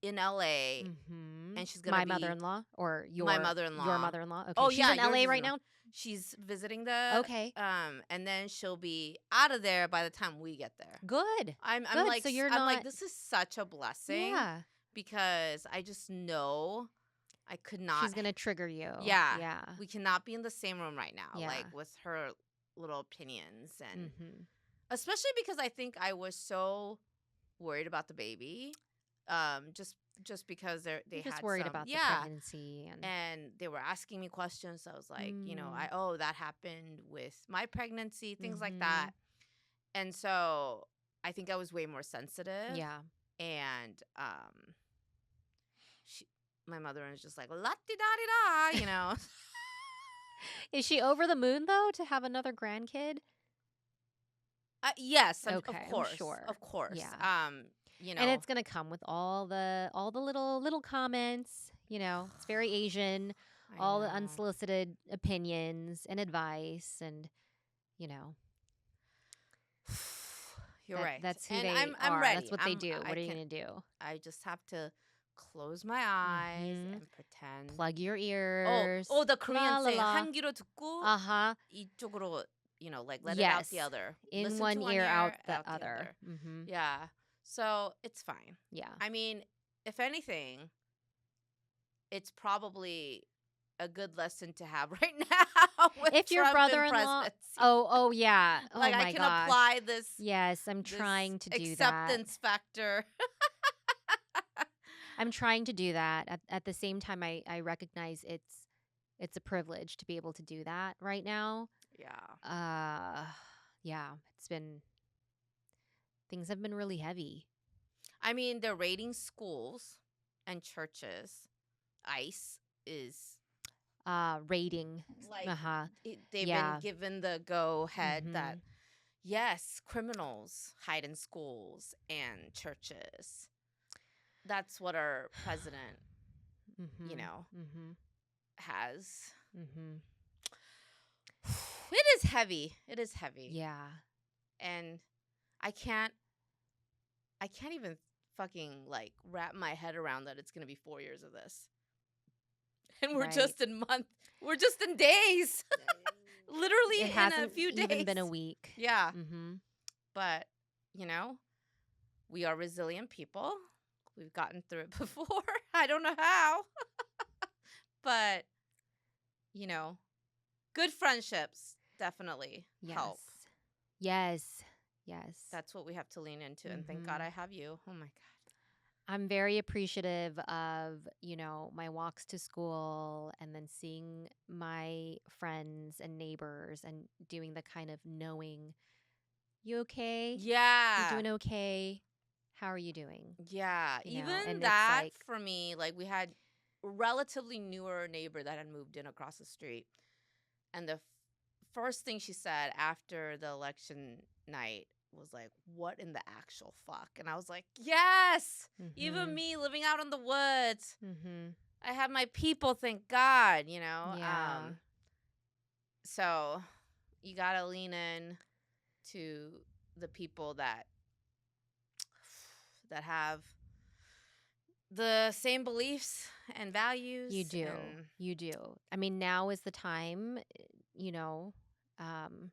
[SPEAKER 1] in LA
[SPEAKER 2] Mm-hmm.
[SPEAKER 1] and she's gonna
[SPEAKER 2] My
[SPEAKER 1] be
[SPEAKER 2] mother-in-law or
[SPEAKER 1] my
[SPEAKER 2] your
[SPEAKER 1] mother-in-law.
[SPEAKER 2] mother-in-law. Okay.
[SPEAKER 1] Oh
[SPEAKER 2] She's
[SPEAKER 1] yeah,
[SPEAKER 2] in
[SPEAKER 1] yours
[SPEAKER 2] LA
[SPEAKER 1] is
[SPEAKER 2] right now.
[SPEAKER 1] she's visiting the
[SPEAKER 2] Okay.
[SPEAKER 1] and then she'll be out of there by the time we get there.
[SPEAKER 2] Good.
[SPEAKER 1] I'm
[SPEAKER 2] Good.
[SPEAKER 1] like
[SPEAKER 2] So you're
[SPEAKER 1] I'm
[SPEAKER 2] not
[SPEAKER 1] like this is such a blessing
[SPEAKER 2] yeah.
[SPEAKER 1] because I just know I could not
[SPEAKER 2] She's gonna trigger you.
[SPEAKER 1] Yeah.
[SPEAKER 2] Yeah.
[SPEAKER 1] We cannot be in the same room right now,
[SPEAKER 2] Yeah.
[SPEAKER 1] like with her little opinions and
[SPEAKER 2] Mm-hmm.
[SPEAKER 1] especially because I think I was so worried about the baby. Just because they
[SPEAKER 2] You're
[SPEAKER 1] had
[SPEAKER 2] just worried
[SPEAKER 1] some
[SPEAKER 2] about the
[SPEAKER 1] yeah.
[SPEAKER 2] pregnancy
[SPEAKER 1] And they were asking me questions. I was like,
[SPEAKER 2] Mm.
[SPEAKER 1] that happened with my pregnancy, things like
[SPEAKER 2] Mm-hmm.
[SPEAKER 1] that. And so I think I was way more sensitive.
[SPEAKER 2] Yeah.
[SPEAKER 1] And my mother was just like, la-di-da-di-da,
[SPEAKER 2] Is she over the moon though to have another grandkid?
[SPEAKER 1] Yes,
[SPEAKER 2] Okay,
[SPEAKER 1] of course,
[SPEAKER 2] I'm sure.
[SPEAKER 1] of course.
[SPEAKER 2] Yeah. And it's gonna come with all the little comments. It's very Asian.
[SPEAKER 1] I
[SPEAKER 2] All the
[SPEAKER 1] know.
[SPEAKER 2] unsolicited opinions and advice, and you know
[SPEAKER 1] You're right.
[SPEAKER 2] That's who
[SPEAKER 1] and
[SPEAKER 2] they
[SPEAKER 1] I'm
[SPEAKER 2] are.
[SPEAKER 1] ready.
[SPEAKER 2] That's what they do. What are you gonna do?
[SPEAKER 1] I just have to close my eyes
[SPEAKER 2] Mhm.
[SPEAKER 1] and pretend.
[SPEAKER 2] Plug your ears.
[SPEAKER 1] Oh, the Korean
[SPEAKER 2] La, la,
[SPEAKER 1] saying
[SPEAKER 2] la.
[SPEAKER 1] 한 귀로 듣고
[SPEAKER 2] Uh-huh.
[SPEAKER 1] 이쪽으로, like let it out
[SPEAKER 2] Yes.
[SPEAKER 1] the other.
[SPEAKER 2] In
[SPEAKER 1] Listen
[SPEAKER 2] one
[SPEAKER 1] to
[SPEAKER 2] ear, out the
[SPEAKER 1] out
[SPEAKER 2] other. Mm-hmm.
[SPEAKER 1] Yeah. So it's fine.
[SPEAKER 2] Yeah.
[SPEAKER 1] I mean, if anything, it's probably a good lesson to have right now with
[SPEAKER 2] If your
[SPEAKER 1] Trump and
[SPEAKER 2] brother-in-law,
[SPEAKER 1] presidency.
[SPEAKER 2] oh yeah.
[SPEAKER 1] Like
[SPEAKER 2] oh my
[SPEAKER 1] I can
[SPEAKER 2] gosh.
[SPEAKER 1] apply this.
[SPEAKER 2] Yes, I'm
[SPEAKER 1] this
[SPEAKER 2] trying to do that.
[SPEAKER 1] acceptance factor.
[SPEAKER 2] I'm trying to do that. At the same time, I recognize it's a privilege to be able to do that right now.
[SPEAKER 1] Yeah.
[SPEAKER 2] Yeah, things have been really heavy.
[SPEAKER 1] I mean, they're rating schools and churches. ICE is
[SPEAKER 2] Rating.
[SPEAKER 1] like they've
[SPEAKER 2] Yeah.
[SPEAKER 1] been given the go ahead
[SPEAKER 2] Mhm.
[SPEAKER 1] that yes, criminals hide in schools and churches. That's what our president,
[SPEAKER 2] Mhm.
[SPEAKER 1] has.
[SPEAKER 2] Mhm.
[SPEAKER 1] It is heavy. It is heavy.
[SPEAKER 2] Yeah.
[SPEAKER 1] And I can't even fucking like wrap my head around that it's going to be 4 years of this. And we're just in we're just in days. Literally
[SPEAKER 2] it
[SPEAKER 1] in
[SPEAKER 2] hasn't
[SPEAKER 1] a few days.
[SPEAKER 2] even been a week.
[SPEAKER 1] Yeah.
[SPEAKER 2] Mhm.
[SPEAKER 1] But, we are resilient people. We've gotten through it before. I don't know how. But, good friendships definitely help.
[SPEAKER 2] Yes.
[SPEAKER 1] That's what we have to lean into. And thank God I have you. Oh, my God.
[SPEAKER 2] I'm very appreciative of, my walks to school and then seeing my friends and neighbors and doing the kind of knowing, you okay?
[SPEAKER 1] Yeah.
[SPEAKER 2] You're doing okay. How are you doing?
[SPEAKER 1] Yeah. Even
[SPEAKER 2] and
[SPEAKER 1] that
[SPEAKER 2] it's like,
[SPEAKER 1] for me, like we had a relatively newer neighbor that had moved in across the street. And the first thing she said after the election night was like, what in the actual fuck? And I was like, yes, even me living out in the woods. I have my people, thank God, you know.
[SPEAKER 2] Yeah.
[SPEAKER 1] So you gotta lean in to the people that have the same beliefs and
[SPEAKER 2] You
[SPEAKER 1] values
[SPEAKER 2] do.
[SPEAKER 1] and
[SPEAKER 2] You do. I mean, now is the time, you know, um,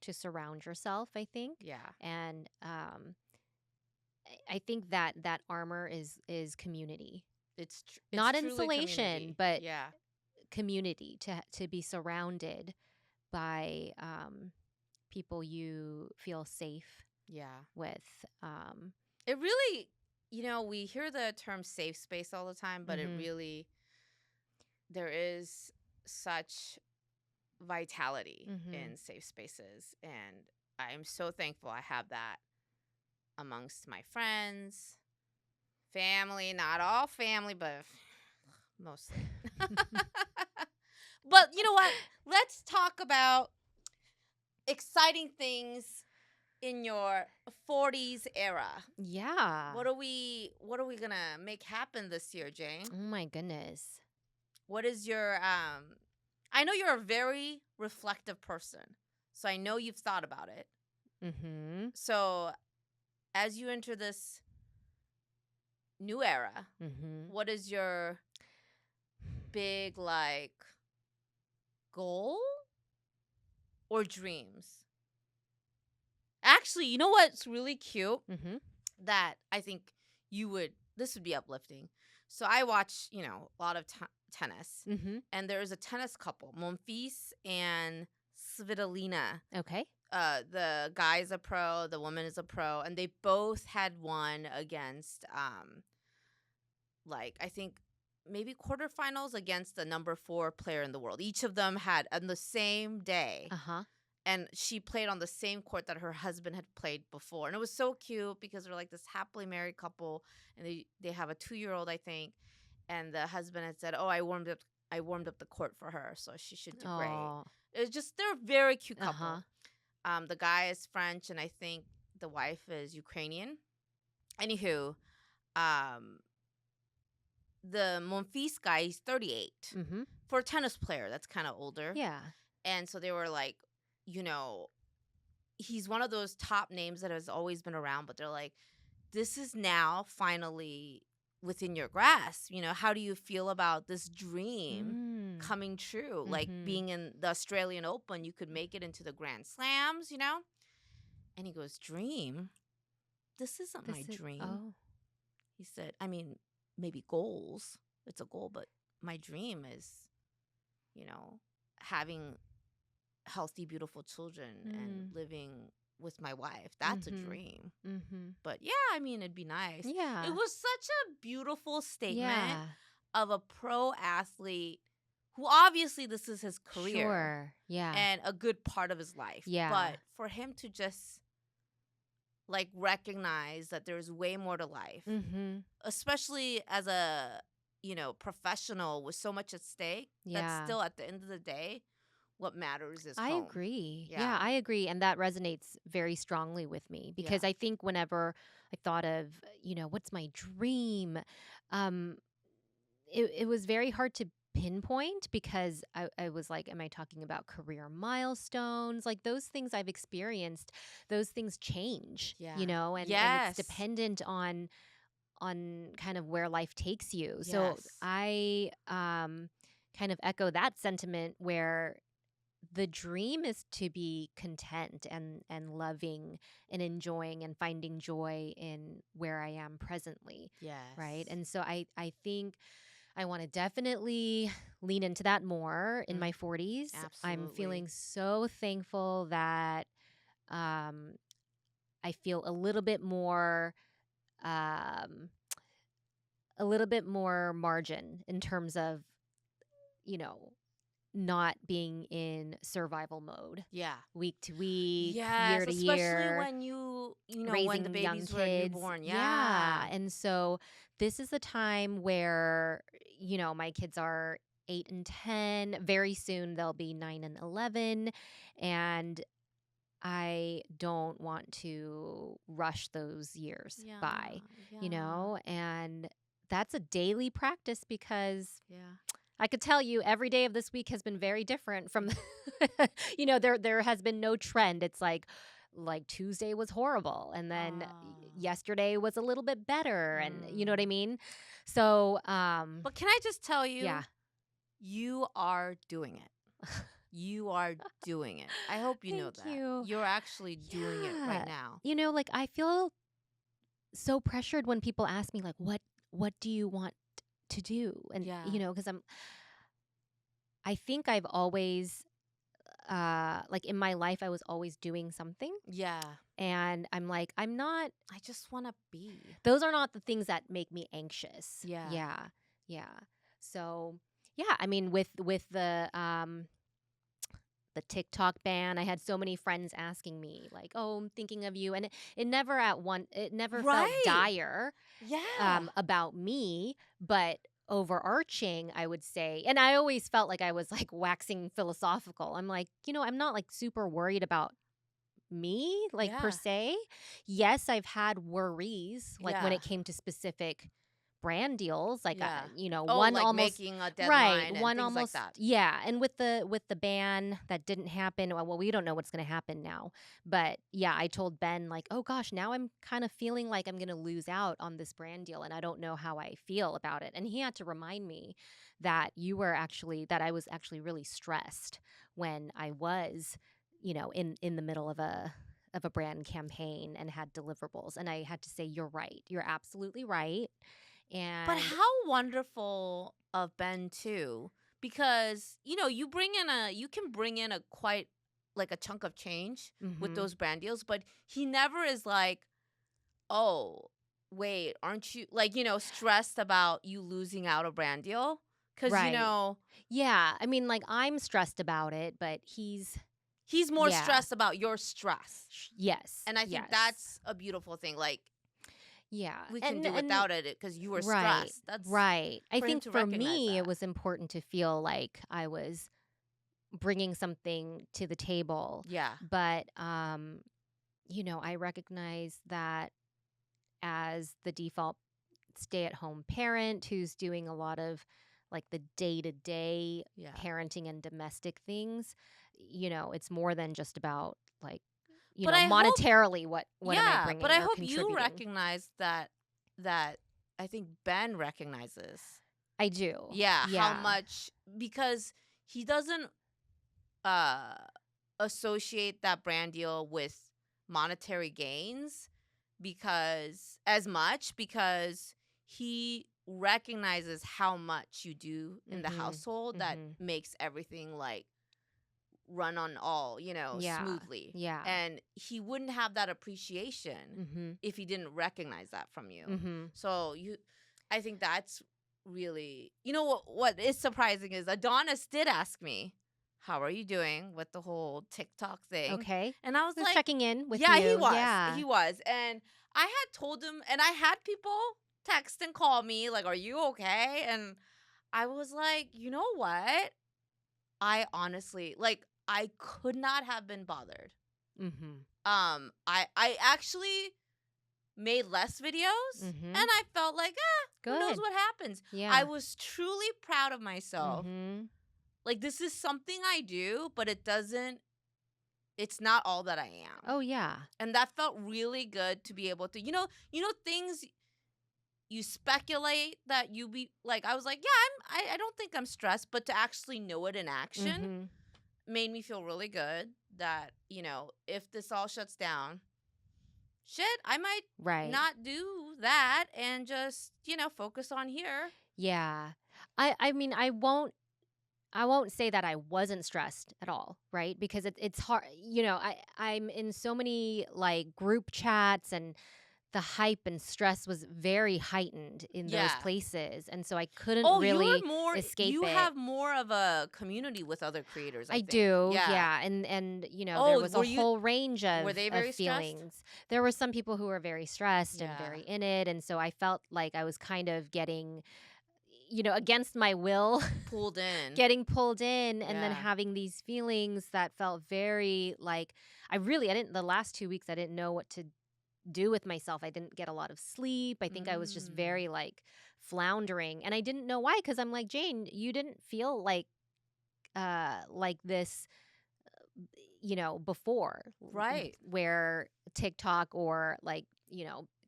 [SPEAKER 2] to surround yourself, I think.
[SPEAKER 1] yeah,
[SPEAKER 2] And I think that that armor is community.
[SPEAKER 1] it's
[SPEAKER 2] Not
[SPEAKER 1] truly
[SPEAKER 2] insulation,
[SPEAKER 1] community.
[SPEAKER 2] but
[SPEAKER 1] Yeah.
[SPEAKER 2] community to be surrounded by people you feel safe
[SPEAKER 1] Yeah.
[SPEAKER 2] with.
[SPEAKER 1] It really, we hear the term safe space all the time, but it
[SPEAKER 2] Mhm.
[SPEAKER 1] really, there is such vitality
[SPEAKER 2] Mhm.
[SPEAKER 1] in safe spaces. And I'm so thankful I have that amongst my friends, family, not all family, but mostly. But you know what? Let's talk about exciting things in your 40s era.
[SPEAKER 2] Yeah.
[SPEAKER 1] What are we going to make happen this year, Jane?
[SPEAKER 2] Oh my goodness.
[SPEAKER 1] What is your I know you're a very reflective person. So I know you've thought about it.
[SPEAKER 2] Mhm.
[SPEAKER 1] So as you enter this new era,
[SPEAKER 2] Mhm.
[SPEAKER 1] what is your big like goal or dreams? Actually, you know what's really cute
[SPEAKER 2] Mhm.
[SPEAKER 1] that I think this would be uplifting. So I watch, a lot of tennis,
[SPEAKER 2] Mhm.
[SPEAKER 1] and there's a tennis couple, Monfils and Svitolina.
[SPEAKER 2] Okay.
[SPEAKER 1] The guy's a pro, the woman is a pro, and they both had won against, like I think maybe quarterfinals against the number 4 player in the world. Each of them had on the same day,
[SPEAKER 2] Uh-huh.
[SPEAKER 1] and she played on the same court that her husband had played before, and it was so cute because they're like this happily married couple, and they have a 2-year-old, I think, and the husband had said, "Oh, I warmed up the court for her, so she should do great."
[SPEAKER 2] Oh.
[SPEAKER 1] It's just they're a very cute
[SPEAKER 2] Uh-huh.
[SPEAKER 1] couple. The guy is French, and I think the wife is Ukrainian. Anywho, um, the Monfils guy, he's 38.
[SPEAKER 2] Mhm.
[SPEAKER 1] For a tennis player, that's kind of older.
[SPEAKER 2] Yeah.
[SPEAKER 1] And so they were like, you know, he's one of those top names that has always been around, but they're like, this is now finally within your grasp. How do you feel about this dream
[SPEAKER 2] Mm.
[SPEAKER 1] coming true? Like
[SPEAKER 2] Mhm.
[SPEAKER 1] being in the Australian Open, you could make it into the Grand Slams. And he goes, dream? This isn't my
[SPEAKER 2] This is
[SPEAKER 1] dream.
[SPEAKER 2] oh.
[SPEAKER 1] He said, I mean, maybe goals. It's a goal, but my dream is, having healthy, beautiful children and
[SPEAKER 2] Mm.
[SPEAKER 1] living with my wife. That's a
[SPEAKER 2] Mhm.
[SPEAKER 1] dream.
[SPEAKER 2] Mhm.
[SPEAKER 1] But yeah, I mean, it'd be nice. It
[SPEAKER 2] Yeah.
[SPEAKER 1] was such a beautiful statement
[SPEAKER 2] Yeah.
[SPEAKER 1] of a pro athlete who obviously this is his career
[SPEAKER 2] Sure. Yeah.
[SPEAKER 1] and a good part of his life.
[SPEAKER 2] Yeah.
[SPEAKER 1] But for him to just like recognize that there's way more to life,
[SPEAKER 2] Mhm.
[SPEAKER 1] especially as a professional with so much at stake, that's
[SPEAKER 2] Yeah.
[SPEAKER 1] still at the end of the day what matters is
[SPEAKER 2] I
[SPEAKER 1] home.
[SPEAKER 2] agree.
[SPEAKER 1] Yeah.
[SPEAKER 2] Yeah, I agree. And that resonates very strongly with me
[SPEAKER 1] Yeah.
[SPEAKER 2] because I think whenever I thought of, what's my dream, um, it was very hard to pinpoint because I was like, am I talking about career milestones? Like those things I've experienced, those things change,
[SPEAKER 1] Yeah.
[SPEAKER 2] and it's
[SPEAKER 1] Yes.
[SPEAKER 2] dependent on kind of where life takes you. So
[SPEAKER 1] Yes.
[SPEAKER 2] I kind of echo that sentiment where the dream is to be content and loving and enjoying and finding joy in where I am presently, right?
[SPEAKER 1] Yes.
[SPEAKER 2] And so I think I want to definitely lean into that more in
[SPEAKER 1] Mm,
[SPEAKER 2] my 40s. I'm
[SPEAKER 1] absolutely.
[SPEAKER 2] feeling so thankful that um I feel um a little bit more margin in terms of, you know, not being in survival mode
[SPEAKER 1] Yeah.
[SPEAKER 2] week to week, year
[SPEAKER 1] Yes,
[SPEAKER 2] to
[SPEAKER 1] especially
[SPEAKER 2] year,
[SPEAKER 1] when when the
[SPEAKER 2] raising young
[SPEAKER 1] babies were
[SPEAKER 2] kids.
[SPEAKER 1] newborn.
[SPEAKER 2] Yeah.
[SPEAKER 1] Yeah.
[SPEAKER 2] And so this is the time where, my kids are 8 and 10. Very soon they'll be 9 and 11. And I don't want to rush those years
[SPEAKER 1] Yeah.
[SPEAKER 2] by,
[SPEAKER 1] Yeah.
[SPEAKER 2] and that's a daily practice because
[SPEAKER 1] Yeah.
[SPEAKER 2] I could tell you every day of this week has been very different from, there has been no trend. It's like Tuesday was horrible, and then yesterday was a little bit better, and you know what I mean? So,
[SPEAKER 1] But can I just tell you,
[SPEAKER 2] yeah.
[SPEAKER 1] you are doing it. You are doing it. I hope you know
[SPEAKER 2] Thank
[SPEAKER 1] that.
[SPEAKER 2] you.
[SPEAKER 1] You're actually doing it right now.
[SPEAKER 2] Like I feel so pressured when people ask me like, what do you want to do? And
[SPEAKER 1] Yeah.
[SPEAKER 2] because I think I've always like in my life I was always doing something,
[SPEAKER 1] Yeah.
[SPEAKER 2] and I'm like, I'm not,
[SPEAKER 1] I just want to be.
[SPEAKER 2] those are not the things that make me anxious.
[SPEAKER 1] Yeah.
[SPEAKER 2] Yeah. So, yeah, I mean with the TikTok ban, I had so many friends asking me like, "Oh, I'm thinking of you." And it never it never felt
[SPEAKER 1] Right.
[SPEAKER 2] dire
[SPEAKER 1] Yeah.
[SPEAKER 2] about me, but overarching, I would say, and I always felt like I was like waxing philosophical. I'm like, I'm not like super worried about me, like per
[SPEAKER 1] Yeah.
[SPEAKER 2] se. Yes, I've had worries, like when
[SPEAKER 1] Yeah.
[SPEAKER 2] it came to specific brand deals, like
[SPEAKER 1] Yeah. Oh,
[SPEAKER 2] one
[SPEAKER 1] like
[SPEAKER 2] almost,
[SPEAKER 1] making a
[SPEAKER 2] right,
[SPEAKER 1] deadline and
[SPEAKER 2] one
[SPEAKER 1] things like
[SPEAKER 2] almost,
[SPEAKER 1] that.
[SPEAKER 2] yeah. And with the ban that didn't happen, well, we don't know what's going to happen now, but yeah, I told Ben like, oh gosh, now I'm kind of feeling like I'm going to lose out on this brand deal, and I don't know how I feel about it. And he had to remind me that I was actually really stressed when I was, in the middle of a brand campaign and had deliverables. And I had to say, you're right. You're absolutely right.
[SPEAKER 1] But
[SPEAKER 2] And
[SPEAKER 1] how wonderful of Ben too, because you can bring in a quite like a chunk of change with those brand deals, but he never is like, oh, wait, aren't you like, stressed about you losing out a brand deal? Because
[SPEAKER 2] right. Yeah. I mean, like I'm stressed about it, but he's
[SPEAKER 1] more
[SPEAKER 2] yeah.
[SPEAKER 1] stressed about your stress.
[SPEAKER 2] Yes.
[SPEAKER 1] And I think that's a beautiful thing. Like,
[SPEAKER 2] yeah.
[SPEAKER 1] we can do without it because you were
[SPEAKER 2] right.
[SPEAKER 1] stressed. That's
[SPEAKER 2] Right. I
[SPEAKER 1] for him
[SPEAKER 2] think
[SPEAKER 1] to
[SPEAKER 2] for
[SPEAKER 1] recognize
[SPEAKER 2] me, it
[SPEAKER 1] that.
[SPEAKER 2] was important to feel like I was bringing something to the table.
[SPEAKER 1] Yeah.
[SPEAKER 2] But, I recognize that as the default stay-at-home parent who's doing a lot of like the day-to-day
[SPEAKER 1] Yeah.
[SPEAKER 2] parenting and domestic things, it's more than just about like,
[SPEAKER 1] But I hope,
[SPEAKER 2] monetarily what am I bringing
[SPEAKER 1] but I
[SPEAKER 2] or
[SPEAKER 1] hope you
[SPEAKER 2] contributing.
[SPEAKER 1] recognize that I think Ben recognizes.
[SPEAKER 2] I do.
[SPEAKER 1] Yeah, how
[SPEAKER 2] Yeah.
[SPEAKER 1] much, because he doesn't associate that brand deal with monetary gains because he recognizes how much you do in the household that makes everything like run on all,
[SPEAKER 2] Yeah.
[SPEAKER 1] smoothly.
[SPEAKER 2] Yeah.
[SPEAKER 1] And he wouldn't have that appreciation if he didn't recognize that from you. So I think that's really, what is surprising is Adonis did ask me, how are you doing with the whole TikTok thing?
[SPEAKER 2] Okay.
[SPEAKER 1] And I was
[SPEAKER 2] Just
[SPEAKER 1] like,
[SPEAKER 2] checking in with
[SPEAKER 1] yeah,
[SPEAKER 2] you.
[SPEAKER 1] he was.
[SPEAKER 2] Yeah.
[SPEAKER 1] He was. And I had told him, and I had people text and call me like, are you okay? And I was like, you know what? I honestly, like, I could not have been bothered. I actually made less videos, and I felt like, who knows what happens?
[SPEAKER 2] Yeah.
[SPEAKER 1] I was truly proud of myself. Like, this is something I do, but it's not all that I am.
[SPEAKER 2] Oh yeah.
[SPEAKER 1] And that felt really good to be able to, things you speculate that you be like, I was like, yeah, I don't think I'm stressed, but to actually know it in action made me feel really good that, if this all shuts down, shit, I might not do that and just, focus on here.
[SPEAKER 2] Yeah. I mean, I won't say that I wasn't stressed at all, right? Because it's hard, I'm in so many like group chats, and the hype and stress was very heightened in those places, and so I couldn't really escape
[SPEAKER 1] you
[SPEAKER 2] it.
[SPEAKER 1] have more of a community with other creators, I think.
[SPEAKER 2] do, yeah. And there was a whole range of,
[SPEAKER 1] were they very
[SPEAKER 2] feelings.
[SPEAKER 1] stressed?
[SPEAKER 2] There were some people who were very stressed and very in it, and so I felt like I was kind of getting, against my will,
[SPEAKER 1] pulled in,
[SPEAKER 2] getting pulled in, and then having these feelings that felt very like the last 2 weeks I didn't know what to do with myself. I didn't get a lot of sleep. I think I was just very like floundering. And I didn't know why, because I'm like, Jane, you didn't feel like this, before,
[SPEAKER 1] Right.
[SPEAKER 2] where TikTok or like,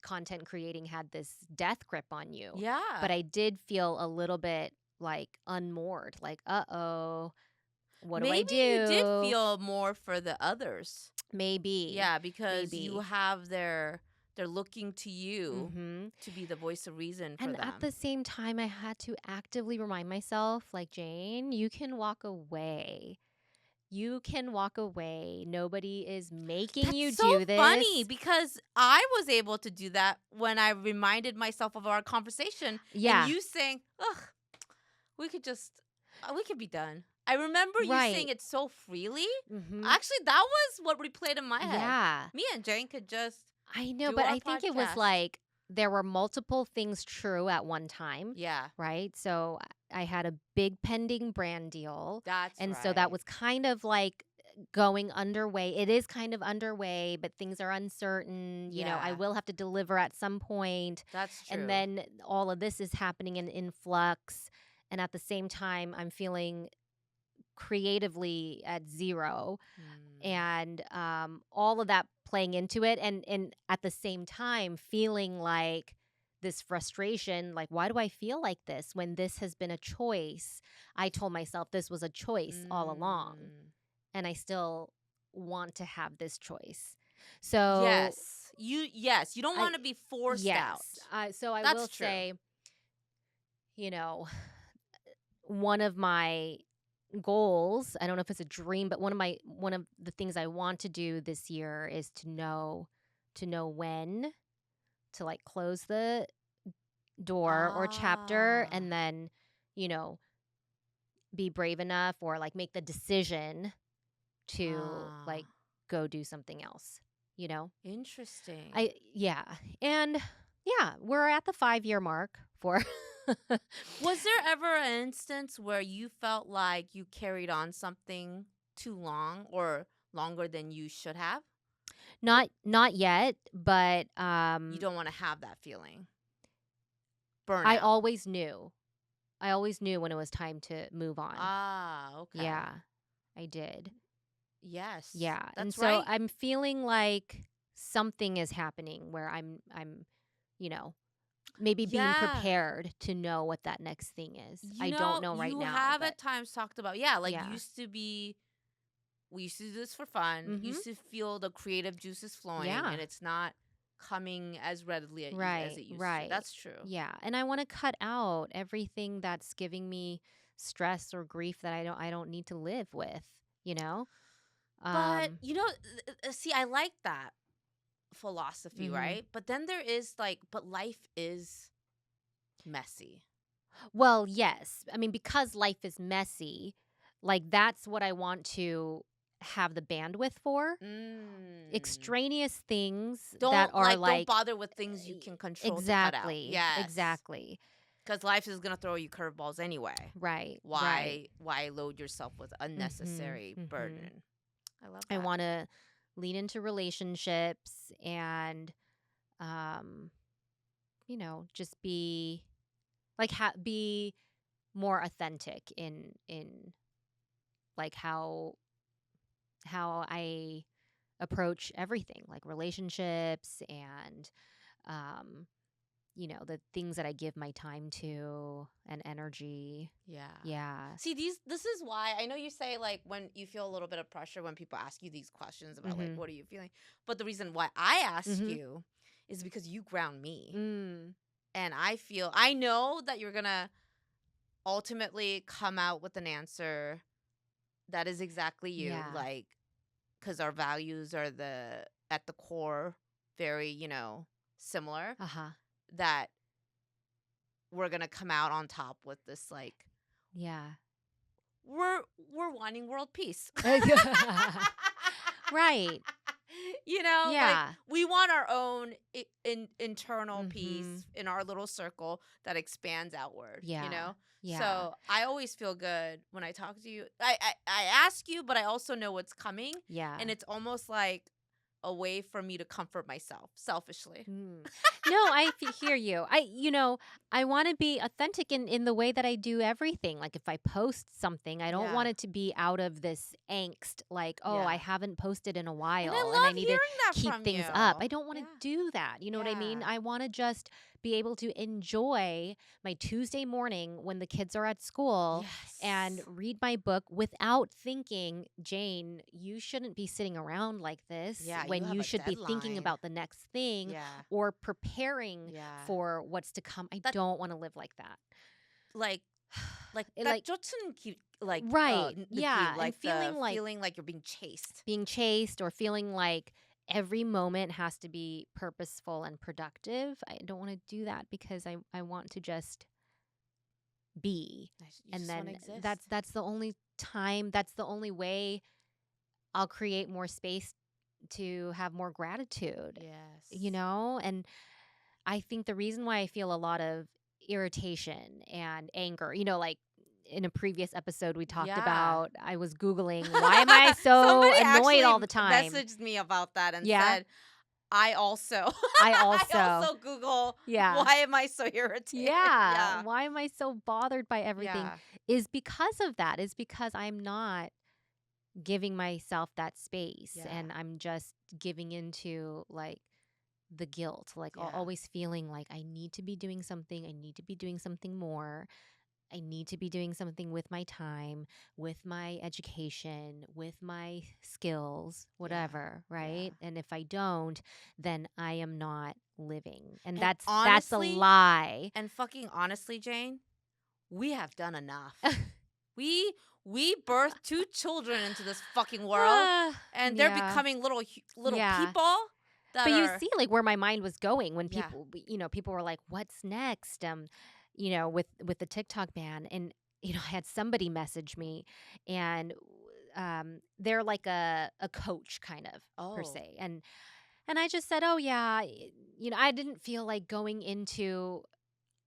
[SPEAKER 2] content creating had this death grip on you.
[SPEAKER 1] Yeah.
[SPEAKER 2] But I did feel a little bit like unmoored, like, uh-oh, what do I
[SPEAKER 1] Maybe you did
[SPEAKER 2] do?
[SPEAKER 1] feel more for the others.
[SPEAKER 2] Maybe.
[SPEAKER 1] Yeah, because you
[SPEAKER 2] Maybe.
[SPEAKER 1] have they're looking to you
[SPEAKER 2] Mm-hmm.
[SPEAKER 1] to be the voice of reason for
[SPEAKER 2] And at
[SPEAKER 1] them.
[SPEAKER 2] the same time, I had to actively remind myself, like, Jane, you can walk away. You can walk away. Nobody is making
[SPEAKER 1] That's
[SPEAKER 2] you
[SPEAKER 1] so
[SPEAKER 2] do
[SPEAKER 1] funny
[SPEAKER 2] this.
[SPEAKER 1] because I was able to do that when I reminded myself of our conversation and
[SPEAKER 2] Yeah,
[SPEAKER 1] you saying, "Ugh, we could just we could be done." I remember you saying
[SPEAKER 2] right.
[SPEAKER 1] it so freely.
[SPEAKER 2] Mm-hmm.
[SPEAKER 1] Actually, that was what replayed in my head.
[SPEAKER 2] Yeah,
[SPEAKER 1] Me and Jane could just
[SPEAKER 2] I know.
[SPEAKER 1] do
[SPEAKER 2] But
[SPEAKER 1] our
[SPEAKER 2] I think it was
[SPEAKER 1] podcast.
[SPEAKER 2] like there were multiple things true at one time,
[SPEAKER 1] Yeah,
[SPEAKER 2] right? So I had a big pending brand deal.
[SPEAKER 1] that's
[SPEAKER 2] And so that
[SPEAKER 1] right.
[SPEAKER 2] was kind of like going underway. It is kind of underway, but things are uncertain. I
[SPEAKER 1] Yeah,
[SPEAKER 2] will have to deliver at some point.
[SPEAKER 1] that's
[SPEAKER 2] And
[SPEAKER 1] true.
[SPEAKER 2] then all of this is happening in influx. And at the same time, I'm feeling creatively at zero,
[SPEAKER 1] Hmm.
[SPEAKER 2] and all of that playing into it, and at the same time feeling like this frustration, like, why do I feel like this when this has been a choice? I told myself this was a choice all along,
[SPEAKER 1] Mm.
[SPEAKER 2] and I still want to have this choice. So
[SPEAKER 1] You don't
[SPEAKER 2] I
[SPEAKER 1] want to be forced out.
[SPEAKER 2] yes, so I will
[SPEAKER 1] That's true.
[SPEAKER 2] say, you know one of my goals, I don't know if it's a dream, but one of the things I want to do this year is to know when to, like, close the door or chapter,
[SPEAKER 1] Ah.
[SPEAKER 2] and then, you know, be brave enough, or like make the decision to, like,
[SPEAKER 1] Ah.
[SPEAKER 2] go do something else, you know?
[SPEAKER 1] Interesting.
[SPEAKER 2] I Yeah. And yeah, we're at the 5-year mark for
[SPEAKER 1] Was there ever an instance where you felt like you carried on something too long or longer than you should have?
[SPEAKER 2] not yet, but
[SPEAKER 1] You don't want to have that feeling.
[SPEAKER 2] I
[SPEAKER 1] Burnout.
[SPEAKER 2] always knew. I always knew when it was time to move on.
[SPEAKER 1] Ah, okay.
[SPEAKER 2] Yeah, I did.
[SPEAKER 1] Yes.
[SPEAKER 2] Yeah. And
[SPEAKER 1] That's
[SPEAKER 2] so
[SPEAKER 1] right.
[SPEAKER 2] I'm feeling like something is happening where I'm, you know, maybe being
[SPEAKER 1] Yeah.
[SPEAKER 2] prepared to know what that next thing is. I don't know right
[SPEAKER 1] You
[SPEAKER 2] now,
[SPEAKER 1] have
[SPEAKER 2] but
[SPEAKER 1] at times talked about, yeah, like
[SPEAKER 2] yeah.
[SPEAKER 1] we used to do this for fun. You
[SPEAKER 2] Mhm.
[SPEAKER 1] used to feel the creative juices flowing
[SPEAKER 2] Yeah.
[SPEAKER 1] and it's not coming as readily as
[SPEAKER 2] Right,
[SPEAKER 1] it used to.
[SPEAKER 2] right.
[SPEAKER 1] That's true.
[SPEAKER 2] Yeah. And I want to cut out everything that's giving me stress or grief that I don't need to live with, you know?
[SPEAKER 1] But,
[SPEAKER 2] Um
[SPEAKER 1] see, I like that philosophy,
[SPEAKER 2] mhm.
[SPEAKER 1] right? But then there is like, but life is messy.
[SPEAKER 2] Well, yes. I mean, because life is messy, like, that's what I want to have the bandwidth for.
[SPEAKER 1] Mm.
[SPEAKER 2] Extraneous things that are
[SPEAKER 1] Don't
[SPEAKER 2] like
[SPEAKER 1] bother with things you
[SPEAKER 2] e
[SPEAKER 1] can control to cut out.
[SPEAKER 2] exactly,
[SPEAKER 1] Yes.
[SPEAKER 2] exactly.
[SPEAKER 1] Because life is gonna throw you curveballs anyway.
[SPEAKER 2] Right, right.
[SPEAKER 1] Why load yourself with
[SPEAKER 2] Mhm,
[SPEAKER 1] unnecessary
[SPEAKER 2] mhm.
[SPEAKER 1] burden? I love
[SPEAKER 2] I
[SPEAKER 1] that.
[SPEAKER 2] wanna lean into relationships and, um, just be like, be more authentic in, like, how I approach everything, like relationships and um, the things that I give my time to and energy.
[SPEAKER 1] Yeah.
[SPEAKER 2] Yeah.
[SPEAKER 1] See, this is why I know you say like when you feel a little bit of pressure when people ask you these questions about like
[SPEAKER 2] Mhm.
[SPEAKER 1] what are you feeling? But the reason why I ask
[SPEAKER 2] Mhm.
[SPEAKER 1] you is because you ground me.
[SPEAKER 2] Mm.
[SPEAKER 1] And I know that you're going to ultimately come out with an answer that is exactly you,
[SPEAKER 2] Yeah.
[SPEAKER 1] like cuz our values are the at the core very, similar,
[SPEAKER 2] Uh-huh.
[SPEAKER 1] that we're going to come out on top with this like
[SPEAKER 2] Yeah.
[SPEAKER 1] we're wanting world peace.
[SPEAKER 2] Right.
[SPEAKER 1] Like
[SPEAKER 2] Yeah.
[SPEAKER 1] we want our own internal
[SPEAKER 2] Mhm.
[SPEAKER 1] peace in our little circle. That expands outward.
[SPEAKER 2] Yeah. Yeah.
[SPEAKER 1] So I always feel good when I talk to you. I ask you, but I also know what's coming,
[SPEAKER 2] Yeah.
[SPEAKER 1] and it's almost like, a way for me to comfort myself selfishly.
[SPEAKER 2] No, hear you. I want to be authentic in the way that I do everything. Like if I post something, I don't
[SPEAKER 1] Yeah.
[SPEAKER 2] want it to be out of this angst, like, oh, I
[SPEAKER 1] Yeah.
[SPEAKER 2] haven't posted in a
[SPEAKER 1] And
[SPEAKER 2] while
[SPEAKER 1] I
[SPEAKER 2] and I
[SPEAKER 1] love
[SPEAKER 2] need to
[SPEAKER 1] hearing that
[SPEAKER 2] keep
[SPEAKER 1] from
[SPEAKER 2] things
[SPEAKER 1] you.
[SPEAKER 2] up. I don't want to
[SPEAKER 1] Yeah.
[SPEAKER 2] do that. You know what I mean?
[SPEAKER 1] Yeah.
[SPEAKER 2] I want to just be able to enjoy my Tuesday morning when the kids are at school and
[SPEAKER 1] Yes.
[SPEAKER 2] read my book without thinking, Jane, you shouldn't be sitting around like this
[SPEAKER 1] Yeah, you
[SPEAKER 2] when
[SPEAKER 1] have
[SPEAKER 2] you
[SPEAKER 1] a
[SPEAKER 2] should be thinking
[SPEAKER 1] deadline.
[SPEAKER 2] about the next thing
[SPEAKER 1] Yeah.
[SPEAKER 2] or preparing
[SPEAKER 1] Yeah.
[SPEAKER 2] for what's to come. I
[SPEAKER 1] That
[SPEAKER 2] don't want to live like that.
[SPEAKER 1] like
[SPEAKER 2] It,
[SPEAKER 1] that
[SPEAKER 2] like,
[SPEAKER 1] Yeochin keep like
[SPEAKER 2] right.
[SPEAKER 1] 느낌,
[SPEAKER 2] Yeah. And
[SPEAKER 1] like the feeling like you're being chased.
[SPEAKER 2] being chased or feeling like every moment has to be purposeful and productive. I don't want to do that because I want to just be.
[SPEAKER 1] You
[SPEAKER 2] And
[SPEAKER 1] just want to
[SPEAKER 2] then
[SPEAKER 1] exist.
[SPEAKER 2] that's the only time, that's the only way I'll create more space to have more gratitude.
[SPEAKER 1] Yes.
[SPEAKER 2] And I think the reason why I feel a lot of irritation and anger, like in a previous episode we talked
[SPEAKER 1] Yeah.
[SPEAKER 2] about, I was Googling, why am I so
[SPEAKER 1] Somebody
[SPEAKER 2] annoyed
[SPEAKER 1] actually
[SPEAKER 2] all the time?
[SPEAKER 1] messaged me about that and
[SPEAKER 2] Yeah.
[SPEAKER 1] said, I also
[SPEAKER 2] I
[SPEAKER 1] I
[SPEAKER 2] also,
[SPEAKER 1] also Google
[SPEAKER 2] yeah.
[SPEAKER 1] why am I so irritated?
[SPEAKER 2] Yeah.
[SPEAKER 1] Yeah.
[SPEAKER 2] Why am I so bothered by everything?
[SPEAKER 1] Yeah.
[SPEAKER 2] Is because of that, is because I'm not giving myself that space
[SPEAKER 1] Yeah.
[SPEAKER 2] and I'm just giving into like the guilt, like
[SPEAKER 1] Yeah.
[SPEAKER 2] always feeling like I need to be doing something, I need to be doing something more. I need to be doing something with my time, with my education, with my skills, whatever, right?
[SPEAKER 1] Yeah.
[SPEAKER 2] And if I don't, then I am not living. And
[SPEAKER 1] And
[SPEAKER 2] that's a
[SPEAKER 1] honestly,
[SPEAKER 2] lie.
[SPEAKER 1] And fucking honestly, Jane, we have done enough. we birthed 2 children into this fucking world, and they're
[SPEAKER 2] Yeah.
[SPEAKER 1] becoming little
[SPEAKER 2] Yeah.
[SPEAKER 1] people that
[SPEAKER 2] But you
[SPEAKER 1] are
[SPEAKER 2] see like where my mind was going when
[SPEAKER 1] Yeah.
[SPEAKER 2] people were like, what's next? With the TikTok ban. And, I had somebody message me and they're like a coach kind of per
[SPEAKER 1] Oh.
[SPEAKER 2] se. And I just said, oh yeah, I didn't feel like going into,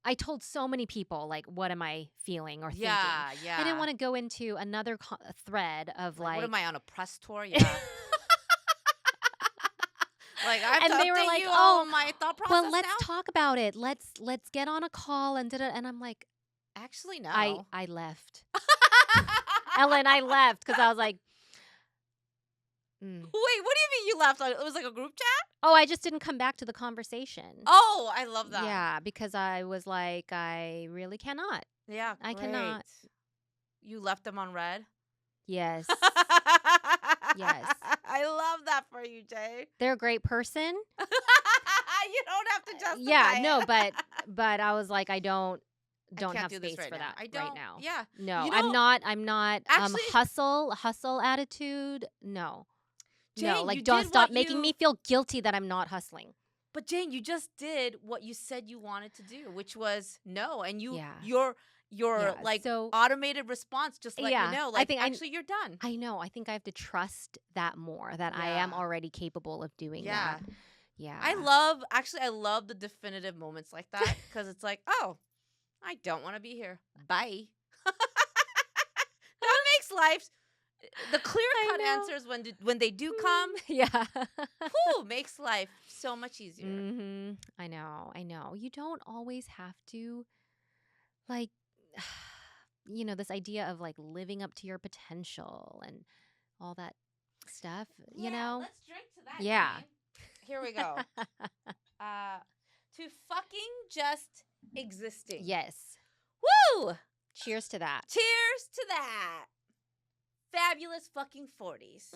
[SPEAKER 2] I told so many people like, what am I feeling or thinking?
[SPEAKER 1] Yeah,
[SPEAKER 2] I didn't want to go into another thread of
[SPEAKER 1] Like, what am
[SPEAKER 2] like,
[SPEAKER 1] I on a press tour? Yeah. Like, I have to
[SPEAKER 2] and they were
[SPEAKER 1] update
[SPEAKER 2] like,
[SPEAKER 1] you
[SPEAKER 2] "Oh,
[SPEAKER 1] on my thought process
[SPEAKER 2] well, let's
[SPEAKER 1] now?
[SPEAKER 2] talk about it. Let's get on a call and da-da." And I'm like,
[SPEAKER 1] Actually,
[SPEAKER 2] I
[SPEAKER 1] no.
[SPEAKER 2] I left. Ellen, I left because I was like,
[SPEAKER 1] Wait, what do you mean you left? It was like a group chat?
[SPEAKER 2] oh, I just didn't come back to the conversation.
[SPEAKER 1] Oh, I love that.
[SPEAKER 2] Yeah, because I was like, I really cannot.
[SPEAKER 1] Yeah,
[SPEAKER 2] I
[SPEAKER 1] great.
[SPEAKER 2] cannot.
[SPEAKER 1] You left them on red?
[SPEAKER 2] Yes. Yes.
[SPEAKER 1] I love that for you, Jay.
[SPEAKER 2] They're a great person.
[SPEAKER 1] You don't have to justify
[SPEAKER 2] Yeah,
[SPEAKER 1] it.
[SPEAKER 2] no, but I was like, I don't
[SPEAKER 1] can't
[SPEAKER 2] have
[SPEAKER 1] do this
[SPEAKER 2] space
[SPEAKER 1] right
[SPEAKER 2] for
[SPEAKER 1] now.
[SPEAKER 2] that
[SPEAKER 1] I
[SPEAKER 2] right
[SPEAKER 1] don't-
[SPEAKER 2] now.
[SPEAKER 1] yeah.
[SPEAKER 2] No,
[SPEAKER 1] You
[SPEAKER 2] I'm
[SPEAKER 1] know,
[SPEAKER 2] not
[SPEAKER 1] actually-
[SPEAKER 2] hustle attitude. No. No,
[SPEAKER 1] Jane,
[SPEAKER 2] like
[SPEAKER 1] you
[SPEAKER 2] don't
[SPEAKER 1] did
[SPEAKER 2] stop
[SPEAKER 1] what
[SPEAKER 2] making me
[SPEAKER 1] you-
[SPEAKER 2] feel guilty that I'm not hustling.
[SPEAKER 1] But Jane, you just did what you said you wanted to do, which was no, and
[SPEAKER 2] Yeah.
[SPEAKER 1] your
[SPEAKER 2] Yeah,
[SPEAKER 1] like
[SPEAKER 2] so-
[SPEAKER 1] automated response just let
[SPEAKER 2] Yeah,
[SPEAKER 1] you know,
[SPEAKER 2] I
[SPEAKER 1] like
[SPEAKER 2] think
[SPEAKER 1] actually you're done.
[SPEAKER 2] I know. I think I have to trust that more, that I am
[SPEAKER 1] Yeah.
[SPEAKER 2] already capable of doing
[SPEAKER 1] Yeah.
[SPEAKER 2] that. Yeah.
[SPEAKER 1] I love the definitive moments like that because it's like, oh, I don't want to be here. Bye. That makes life the clear cut
[SPEAKER 2] know.
[SPEAKER 1] answers when they do come.
[SPEAKER 2] Yeah.
[SPEAKER 1] Whew, makes life so much easier.
[SPEAKER 2] Mhm. I know. You don't always have to like this idea of like living up to your potential and all that stuff, you know?
[SPEAKER 1] Let's drink to that.
[SPEAKER 2] Yeah.
[SPEAKER 1] Jane. Here we go. To fucking just existing.
[SPEAKER 2] Yes.
[SPEAKER 1] Woo!
[SPEAKER 2] Cheers to that.
[SPEAKER 1] Cheers to that. Fabulous fucking 40s.